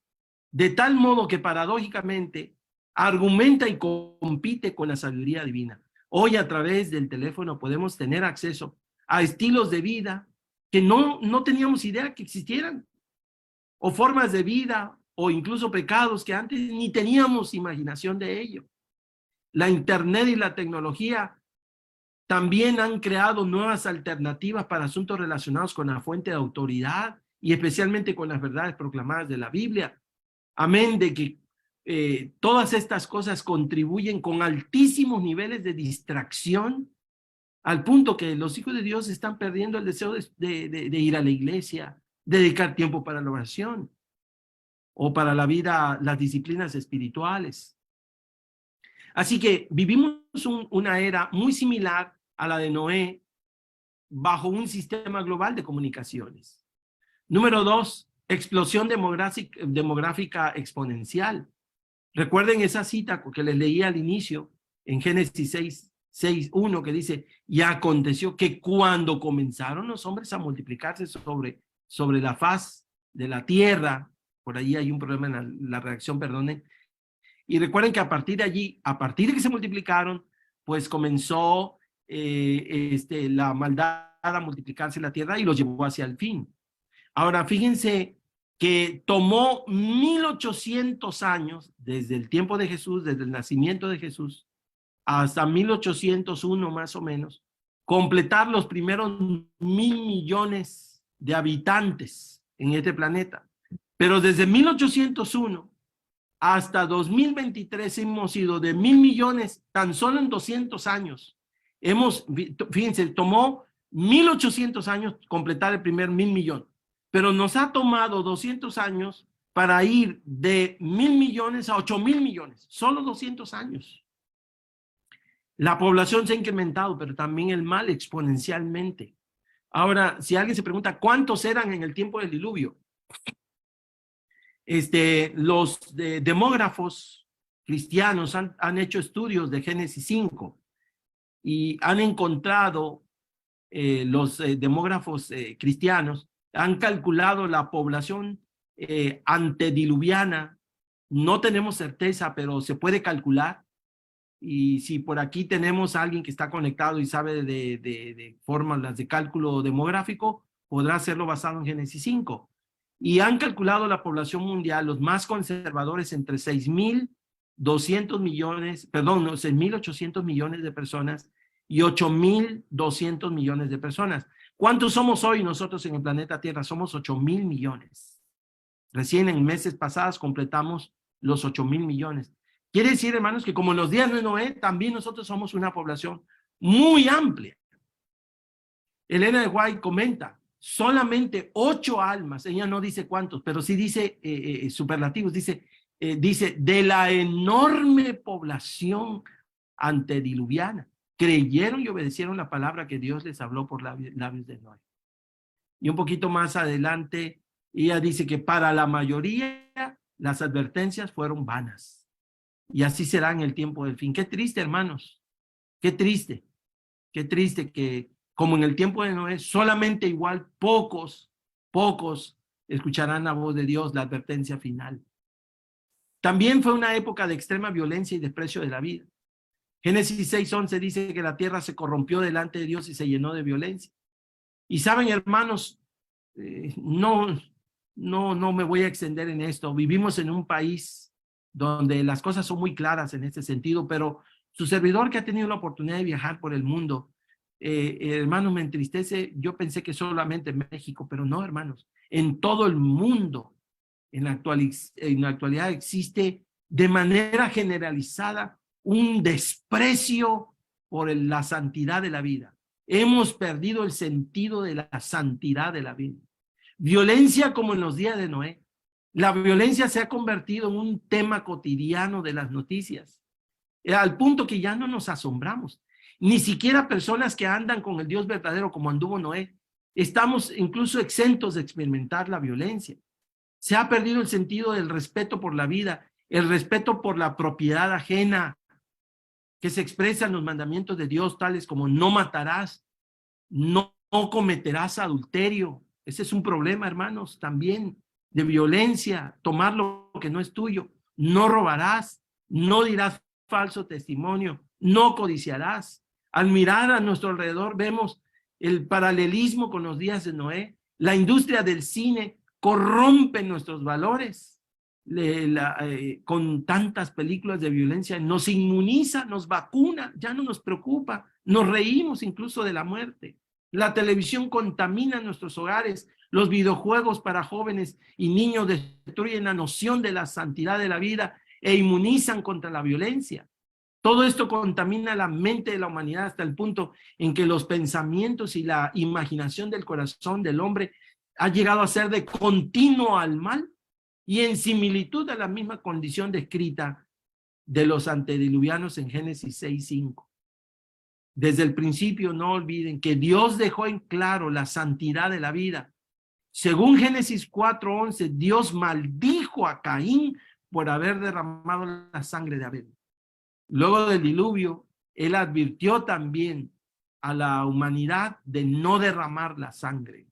de tal modo que paradójicamente argumenta y compite con la sabiduría divina. Hoy a través del teléfono podemos tener acceso a estilos de vida que no teníamos idea que existieran, o formas de vida, o incluso pecados que antes ni teníamos imaginación de ello. La internet y la tecnología también han creado nuevas alternativas para asuntos relacionados con la fuente de autoridad y especialmente con las verdades proclamadas de la Biblia. Amén de que todas estas cosas contribuyen con altísimos niveles de distracción al punto que los hijos de Dios están perdiendo el deseo de ir a la iglesia, dedicar tiempo para la oración o para la vida, las disciplinas espirituales. Así que vivimos una era muy similar a la de Noé bajo un sistema global de comunicaciones. Número 2, explosión demográfica exponencial. Recuerden esa cita que les leí al inicio en Génesis 6:1, que dice, y aconteció que cuando comenzaron los hombres a multiplicarse sobre la faz de la tierra, por ahí hay un problema en la redacción, perdonen, y recuerden que a partir de allí, a partir de que se multiplicaron, pues comenzó la maldad a multiplicarse en la tierra y los llevó hacia el fin. Ahora, fíjense que tomó 1800 años, desde el tiempo de Jesús, desde el nacimiento de Jesús, hasta 1801 más o menos, completar los primeros 1.000.000.000 de habitantes en este planeta. Pero desde 1801 hasta 2023 hemos ido de 1.000.000.000 tan solo en 200 años. Fíjense, tomó 1.800 años completar el primer 1.000.000.000, pero nos ha tomado 200 años para ir de 1.000.000.000 a 8.000.000.000, solo 200 años. La población se ha incrementado, pero también el mal exponencialmente. Ahora, si alguien se pregunta cuántos eran en el tiempo del diluvio, los demógrafos cristianos han hecho estudios de Génesis 5 y han encontrado, los demógrafos cristianos han calculado la población antediluviana. No tenemos certeza, pero se puede calcular. Y si por aquí tenemos a alguien que está conectado y sabe de fórmulas de cálculo demográfico, podrá hacerlo basado en Génesis 5. Y han calculado la población mundial, los más conservadores, entre 6.200 millones, perdón, 6.800 millones de personas y 8.200 millones de personas. ¿Cuántos somos hoy nosotros en el planeta Tierra? Somos 8.000 millones. Recién en meses pasados completamos los 8.000 millones. Quiere decir, hermanos, que como en los días de Noé, también nosotros somos una población muy amplia. Elena de White comenta, solamente 8 almas, ella no dice cuántos, pero sí dice superlativos, dice, de la enorme población antediluviana, creyeron y obedecieron la palabra que Dios les habló por labios de Noé. Y un poquito más adelante, ella dice que para la mayoría las advertencias fueron vanas. Y así será en el tiempo del fin. Qué triste, hermanos. Qué triste. Qué triste que, como en el tiempo de Noé, solamente igual pocos escucharán la voz de Dios, la advertencia final. También fue una época de extrema violencia y desprecio de la vida. Génesis 6:11 dice que la tierra se corrompió delante de Dios y se llenó de violencia. Y saben, hermanos, no me voy a extender en esto. Vivimos en un país donde las cosas son muy claras en este sentido, pero su servidor, que ha tenido la oportunidad de viajar por el mundo, hermanos, me entristece. Yo pensé que solamente en México, pero no, hermanos, en todo el mundo en la actualidad existe de manera generalizada un desprecio por la santidad de la vida. Hemos perdido el sentido de la santidad de la vida. Violencia como en los días de Noé. La violencia se ha convertido en un tema cotidiano de las noticias, al punto que ya no nos asombramos. Ni siquiera personas que andan con el Dios verdadero como anduvo Noé, estamos incluso exentos de experimentar la violencia. Se ha perdido el sentido del respeto por la vida, el respeto por la propiedad ajena, que se expresa en los mandamientos de Dios, tales como no matarás, no cometerás adulterio. Ese es un problema, hermanos, también de violencia, tomar lo que no es tuyo, no robarás, no dirás falso testimonio, no codiciarás. Al mirar a nuestro alrededor vemos el paralelismo con los días de Noé. La industria del cine corrompe nuestros valores con tantas películas de violencia. Nos inmuniza, nos vacuna, ya no nos preocupa, nos reímos incluso de la muerte. La televisión contamina nuestros hogares. Los videojuegos para jóvenes y niños destruyen la noción de la santidad de la vida e inmunizan contra la violencia. Todo esto contamina la mente de la humanidad hasta el punto en que los pensamientos y la imaginación del corazón del hombre ha llegado a ser de continuo al mal y en similitud a la misma condición descrita de los antediluvianos en Génesis 6:5. Desde el principio no olviden que Dios dejó en claro la santidad de la vida. Según Génesis 4:11, Dios maldijo a Caín por haber derramado la sangre de Abel. Luego del diluvio, él advirtió también a la humanidad de no derramar la sangre.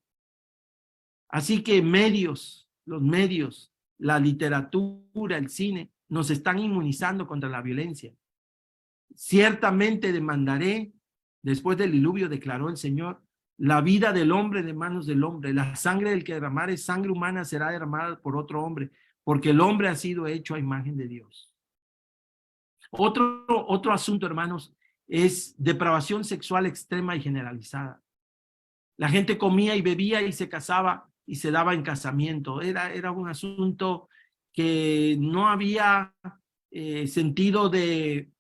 Así que los medios, la literatura, el cine, nos están inmunizando contra la violencia. Ciertamente demandaré, después del diluvio, declaró el Señor, la vida del hombre de manos del hombre. La sangre del que derramare sangre humana será derramada por otro hombre, porque el hombre ha sido hecho a imagen de Dios. Otro asunto, hermanos, es depravación sexual extrema y generalizada. La gente comía y bebía y se casaba y se daba en casamiento. Era un asunto que no había sentido de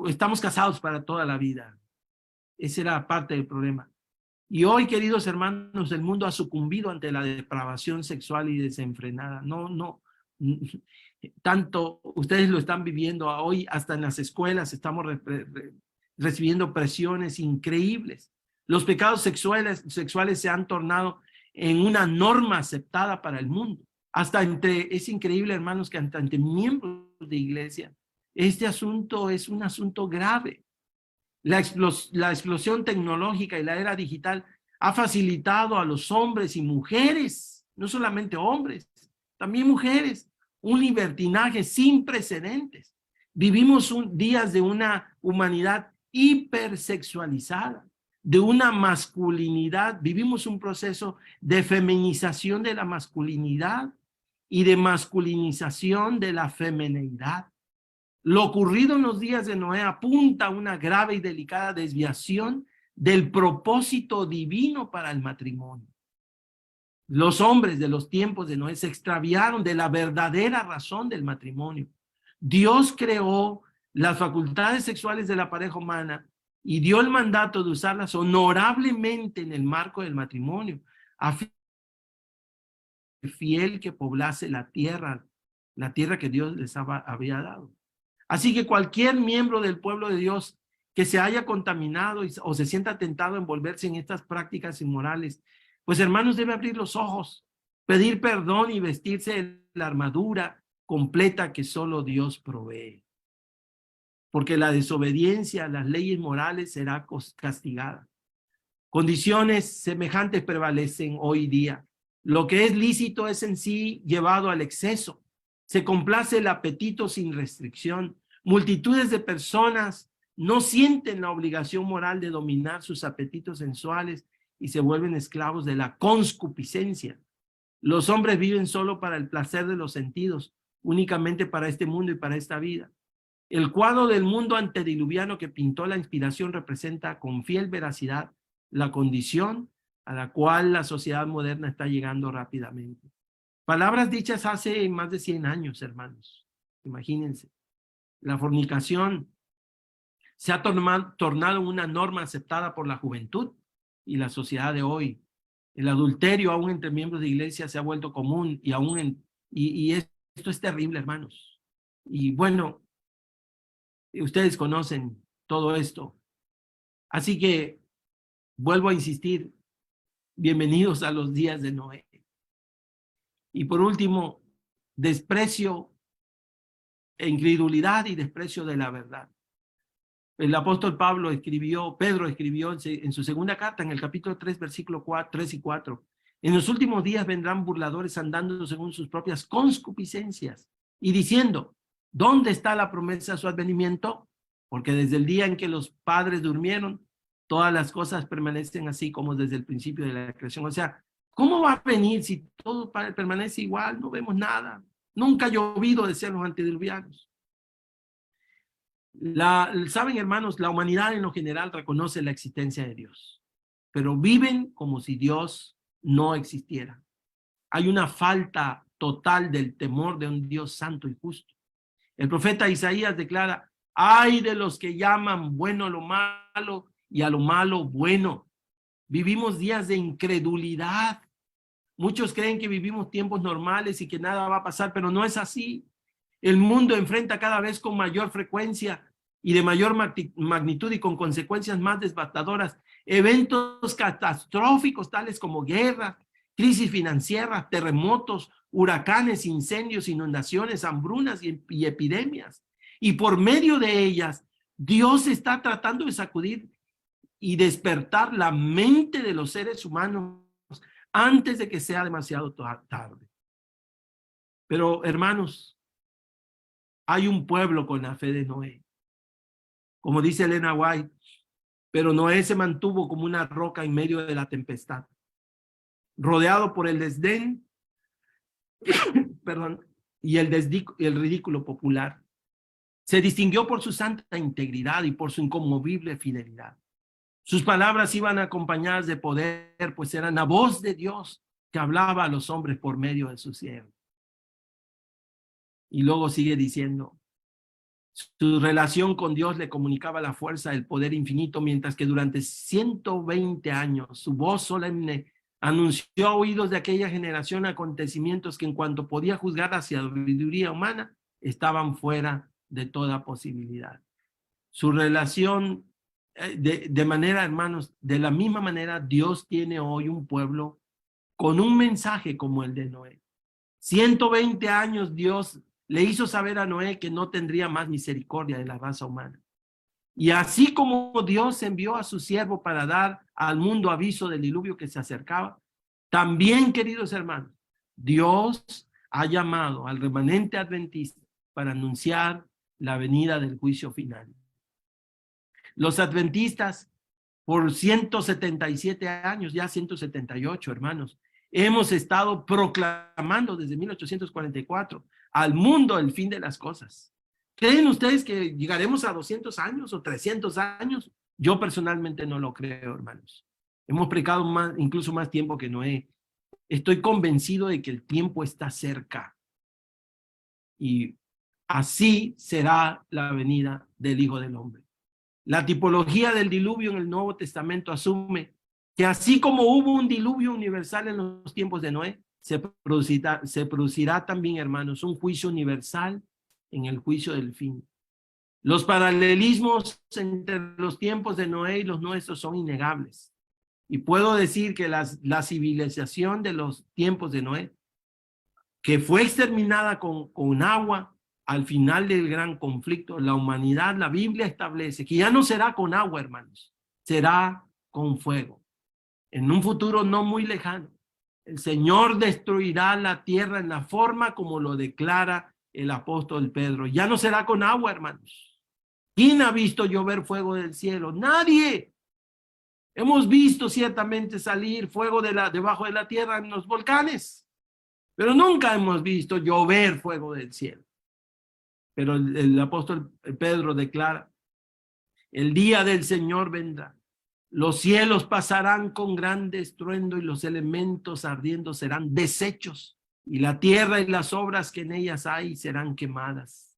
estamos casados para toda la vida. Esa era parte del problema. Y hoy, queridos hermanos, el mundo ha sucumbido ante la depravación sexual y desenfrenada. No, tanto ustedes lo están viviendo hoy, hasta en las escuelas estamos recibiendo presiones increíbles. Los pecados sexuales se han tornado en una norma aceptada para el mundo. Es increíble, hermanos, que ante miembros de iglesia, este asunto es un asunto grave. La explosión tecnológica y la era digital ha facilitado a los hombres y mujeres, no solamente hombres, también mujeres, un libertinaje sin precedentes. Vivimos días de una humanidad hipersexualizada, de una masculinidad. Vivimos un proceso de feminización de la masculinidad y de masculinización de la femineidad. Lo ocurrido en los días de Noé apunta a una grave y delicada desviación del propósito divino para el matrimonio. Los hombres de los tiempos de Noé se extraviaron de la verdadera razón del matrimonio. Dios creó las facultades sexuales de la pareja humana y dio el mandato de usarlas honorablemente en el marco del matrimonio, a fin de fiel que poblase la tierra que Dios les había dado. Así que cualquier miembro del pueblo de Dios que se haya contaminado o se sienta tentado a envolverse en estas prácticas inmorales, pues hermanos, debe abrir los ojos, pedir perdón y vestirse de la armadura completa que solo Dios provee. Porque la desobediencia a las leyes morales será castigada. Condiciones semejantes prevalecen hoy día. Lo que es lícito es en sí llevado al exceso. Se complace el apetito sin restricción. Multitudes de personas no sienten la obligación moral de dominar sus apetitos sensuales y se vuelven esclavos de la concupiscencia. Los hombres viven solo para el placer de los sentidos, únicamente para este mundo y para esta vida. El cuadro del mundo antediluviano que pintó la inspiración representa con fiel veracidad la condición a la cual la sociedad moderna está llegando rápidamente. Palabras dichas hace más de 100 años, hermanos. Imagínense. La fornicación se ha tornado una norma aceptada por la juventud y la sociedad de hoy. El adulterio, aún entre miembros de iglesia, se ha vuelto común y esto es terrible, hermanos. Y bueno, ustedes conocen todo esto. Así que vuelvo a insistir, bienvenidos a los días de Noé. Y por último, desprecio e incredulidad y desprecio de la verdad. El apóstol Pedro escribió en su segunda carta, en el capítulo 3, versículos 3 y 4. En los últimos días vendrán burladores andando según sus propias concupiscencias y diciendo, ¿dónde está la promesa de su advenimiento? Porque desde el día en que los padres durmieron, todas las cosas permanecen así como desde el principio de la creación. O sea, ¿cómo va a venir si todo permanece igual? No vemos nada. Nunca ha llovido, decían los antediluvianos. Saben, hermanos, la humanidad en lo general reconoce la existencia de Dios, pero viven como si Dios no existiera. Hay una falta total del temor de un Dios santo y justo. El profeta Isaías declara, ay de los que llaman bueno a lo malo y a lo malo bueno. Vivimos días de incredulidad. Muchos creen que vivimos tiempos normales y que nada va a pasar, pero no es así. El mundo enfrenta cada vez con mayor frecuencia y de mayor magnitud y con consecuencias más devastadoras, eventos catastróficos tales como guerras, crisis financieras, terremotos, huracanes, incendios, inundaciones, hambrunas y epidemias. Y por medio de ellas, Dios está tratando de sacudir y despertar la mente de los seres humanos antes de que sea demasiado tarde. Pero, hermanos, hay un pueblo con la fe de Noé. Como dice Elena White, pero Noé se mantuvo como una roca en medio de la tempestad, rodeado por el desdén, perdón, y el ridículo popular. Se distinguió por su santa integridad y por su inconmovible fidelidad. Sus palabras iban acompañadas de poder, pues eran la voz de Dios que hablaba a los hombres por medio de su siervo. Y luego sigue diciendo, su relación con Dios le comunicaba la fuerza del poder infinito, mientras que durante 120 años su voz solemne anunció a oídos de aquella generación acontecimientos que en cuanto podía juzgar hacia la sabiduría humana, estaban fuera de toda posibilidad. Su relación, de manera, hermanos, de la misma manera, Dios tiene hoy un pueblo con un mensaje como el de Noé. 120 años Dios le hizo saber a Noé que no tendría más misericordia de la raza humana. Y así como Dios envió a su siervo para dar al mundo aviso del diluvio que se acercaba, también, queridos hermanos, Dios ha llamado al remanente adventista para anunciar la venida del juicio final. Los adventistas, por 177 años, ya 178, hermanos, hemos estado proclamando desde 1844 al mundo el fin de las cosas. ¿Creen ustedes que llegaremos a 200 años o 300 años? Yo personalmente no lo creo, hermanos. Hemos predicado incluso más tiempo que Noé. Estoy convencido de que el tiempo está cerca. Y así será la venida del Hijo del Hombre. La tipología del diluvio en el Nuevo Testamento asume que así como hubo un diluvio universal en los tiempos de Noé, se producirá también, hermanos, un juicio universal en el juicio del fin. Los paralelismos entre los tiempos de Noé y los nuestros son innegables. Y puedo decir que la civilización de los tiempos de Noé, que fue exterminada con agua, al final del gran conflicto, la humanidad, la Biblia establece que ya no será con agua, hermanos, será con fuego. En un futuro no muy lejano, el Señor destruirá la tierra en la forma como lo declara el apóstol Pedro. Ya no será con agua, hermanos. ¿Quién ha visto llover fuego del cielo? Nadie. Hemos visto ciertamente salir fuego debajo de la tierra en los volcanes, pero nunca hemos visto llover fuego del cielo. Pero el apóstol Pedro declara, el día del Señor vendrá. Los cielos pasarán con gran estruendo y los elementos ardiendo serán deshechos y la tierra y las obras que en ellas hay serán quemadas.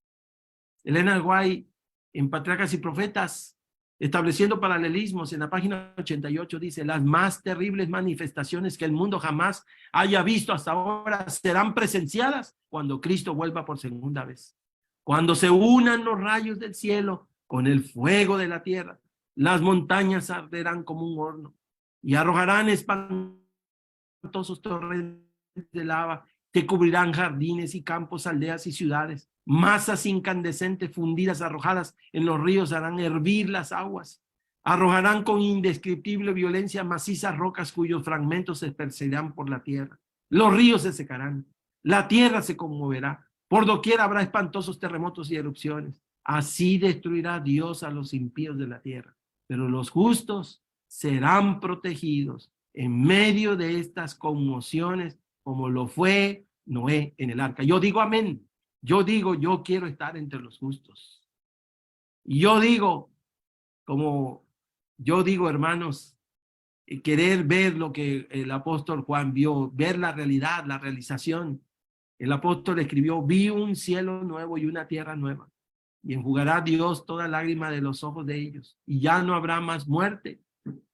Elena White, en Patriarcas y Profetas, estableciendo paralelismos, en la página 88 dice, las más terribles manifestaciones que el mundo jamás haya visto hasta ahora serán presenciadas cuando Cristo vuelva por segunda vez. Cuando se unan los rayos del cielo con el fuego de la tierra, las montañas arderán como un horno y arrojarán espantosos torrentes de lava que cubrirán jardines y campos, aldeas y ciudades. Masas incandescentes fundidas arrojadas en los ríos harán hervir las aguas. Arrojarán con indescriptible violencia macizas rocas cuyos fragmentos se esparcirán por la tierra. Los ríos se secarán, la tierra se conmoverá. Por doquier habrá espantosos terremotos y erupciones. Así destruirá Dios a los impíos de la tierra. Pero los justos serán protegidos en medio de estas conmociones, como lo fue Noé en el arca. Yo digo amén. Yo digo, yo quiero estar entre los justos. Y yo digo, hermanos, querer ver lo que el apóstol Juan vio, ver la realidad, la realización. El apóstol escribió, vi un cielo nuevo y una tierra nueva, y enjugará Dios toda lágrima de los ojos de ellos, y ya no habrá más muerte,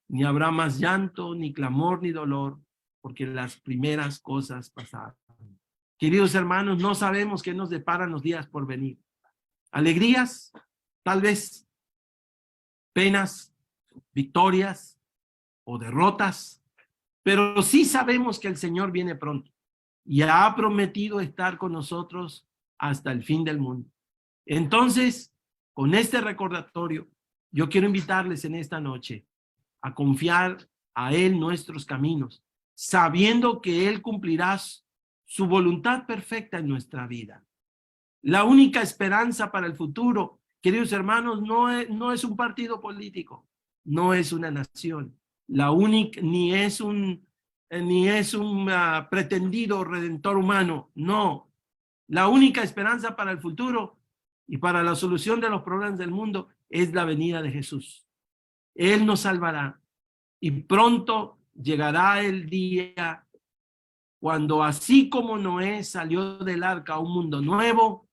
ni habrá más llanto, ni clamor, ni dolor, porque las primeras cosas pasaron. Queridos hermanos, no sabemos qué nos deparan los días por venir. Alegrías, tal vez penas, victorias o derrotas, pero sí sabemos que el Señor viene pronto y ha prometido estar con nosotros hasta el fin del mundo. Entonces, con este recordatorio, yo quiero invitarles en esta noche a confiar a Él nuestros caminos, sabiendo que Él cumplirá su voluntad perfecta en nuestra vida. La única esperanza para el futuro, queridos hermanos, no es un partido político, no es una nación, la única, ni es un pretendido redentor humano, no. La única esperanza para el futuro y para la solución de los problemas del mundo es la venida de Jesús. Él nos salvará y pronto llegará el día cuando, así como Noé salió del arca a un mundo nuevo,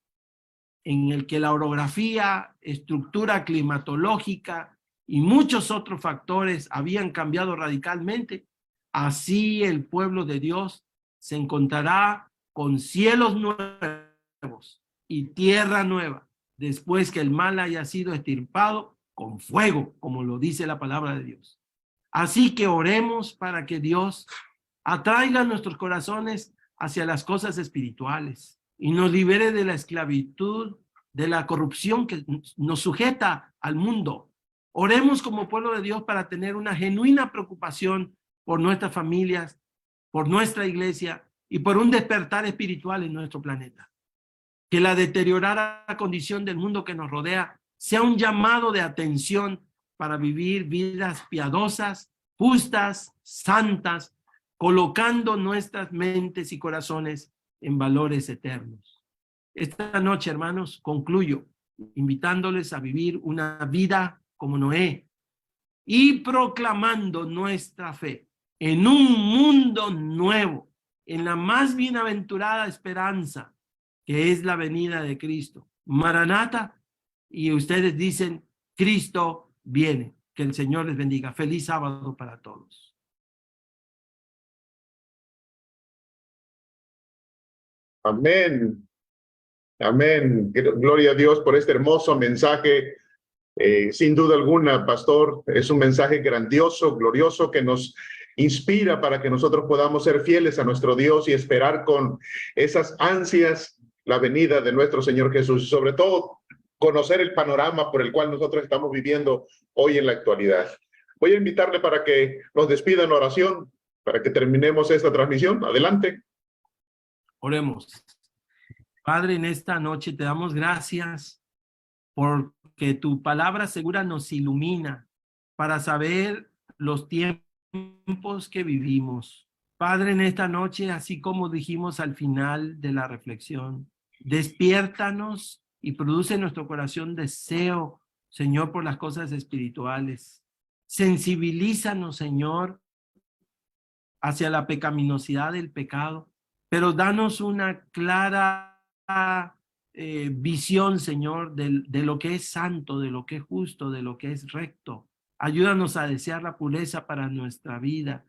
en el que la orografía, estructura climatológica y muchos otros factores habían cambiado radicalmente, así el pueblo de Dios se encontrará con cielos nuevos y tierra nueva, después que el mal haya sido extirpado con fuego, como lo dice la palabra de Dios. Así que oremos para que Dios atraiga nuestros corazones hacia las cosas espirituales y nos libere de la esclavitud, de la corrupción que nos sujeta al mundo. Oremos como pueblo de Dios para tener una genuina preocupación por nuestras familias, por nuestra iglesia y por un despertar espiritual en nuestro planeta. Que la deteriorada condición del mundo que nos rodea sea un llamado de atención para vivir vidas piadosas, justas, santas, colocando nuestras mentes y corazones en valores eternos. Esta noche, hermanos, concluyo invitándoles a vivir una vida como Noé y proclamando nuestra fe en un mundo nuevo, en la más bienaventurada esperanza que es la venida de Cristo. Maranata, y ustedes dicen, Cristo viene. Que el Señor les bendiga. Feliz sábado para todos. Amén. Amén. Gloria a Dios por este hermoso mensaje. Sin duda alguna, pastor, es un mensaje grandioso, glorioso, que nos inspira para que nosotros podamos ser fieles a nuestro Dios y esperar con esas ansias la venida de nuestro Señor Jesús. Y sobre todo, conocer el panorama por el cual nosotros estamos viviendo hoy en la actualidad. Voy a invitarle para que nos despida en oración, para que terminemos esta transmisión. Adelante. Oremos. Padre, en esta noche te damos gracias porque tu palabra segura nos ilumina para saber los tiempos que vivimos. Padre, en esta noche, así como dijimos al final de la reflexión, despiértanos y produce en nuestro corazón deseo, Señor, por las cosas espirituales. Sensibilízanos, Señor, hacia la pecaminosidad del pecado, pero danos una clara visión, Señor, de lo que es santo, de lo que es justo, de lo que es recto. Ayúdanos a desear la pureza para nuestra vida,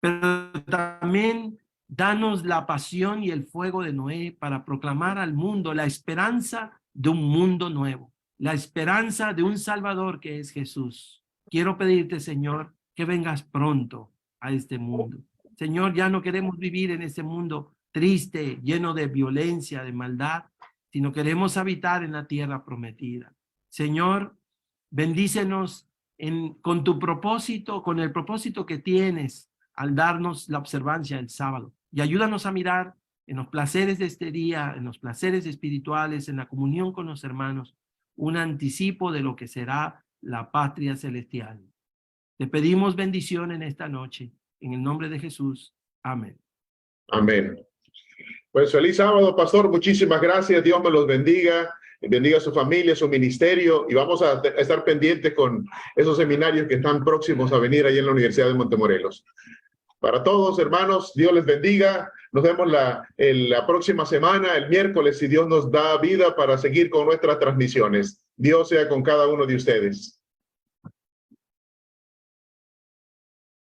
pero también danos la pasión y el fuego de Noé para proclamar al mundo la esperanza de un mundo nuevo, la esperanza de un Salvador que es Jesús. Quiero pedirte, Señor, que vengas pronto a este mundo. Señor, ya no queremos vivir en este mundo triste, lleno de violencia, de maldad, sino queremos habitar en la tierra prometida. Señor, bendícenos con tu propósito, con el propósito que tienes al darnos la observancia del sábado. Y ayúdanos a mirar en los placeres de este día, en los placeres espirituales, en la comunión con los hermanos, un anticipo de lo que será la patria celestial. Te pedimos bendición en esta noche, en el nombre de Jesús. Amén. Amén. Pues feliz sábado, pastor. Muchísimas gracias. Dios me los bendiga. Bendiga a su familia, su ministerio. Y vamos a estar pendientes con esos seminarios que están próximos a venir ahí en la Universidad de Montemorelos. Para todos, hermanos, Dios les bendiga. Nos vemos la próxima semana, el miércoles, si Dios nos da vida para seguir con nuestras transmisiones. Dios sea con cada uno de ustedes.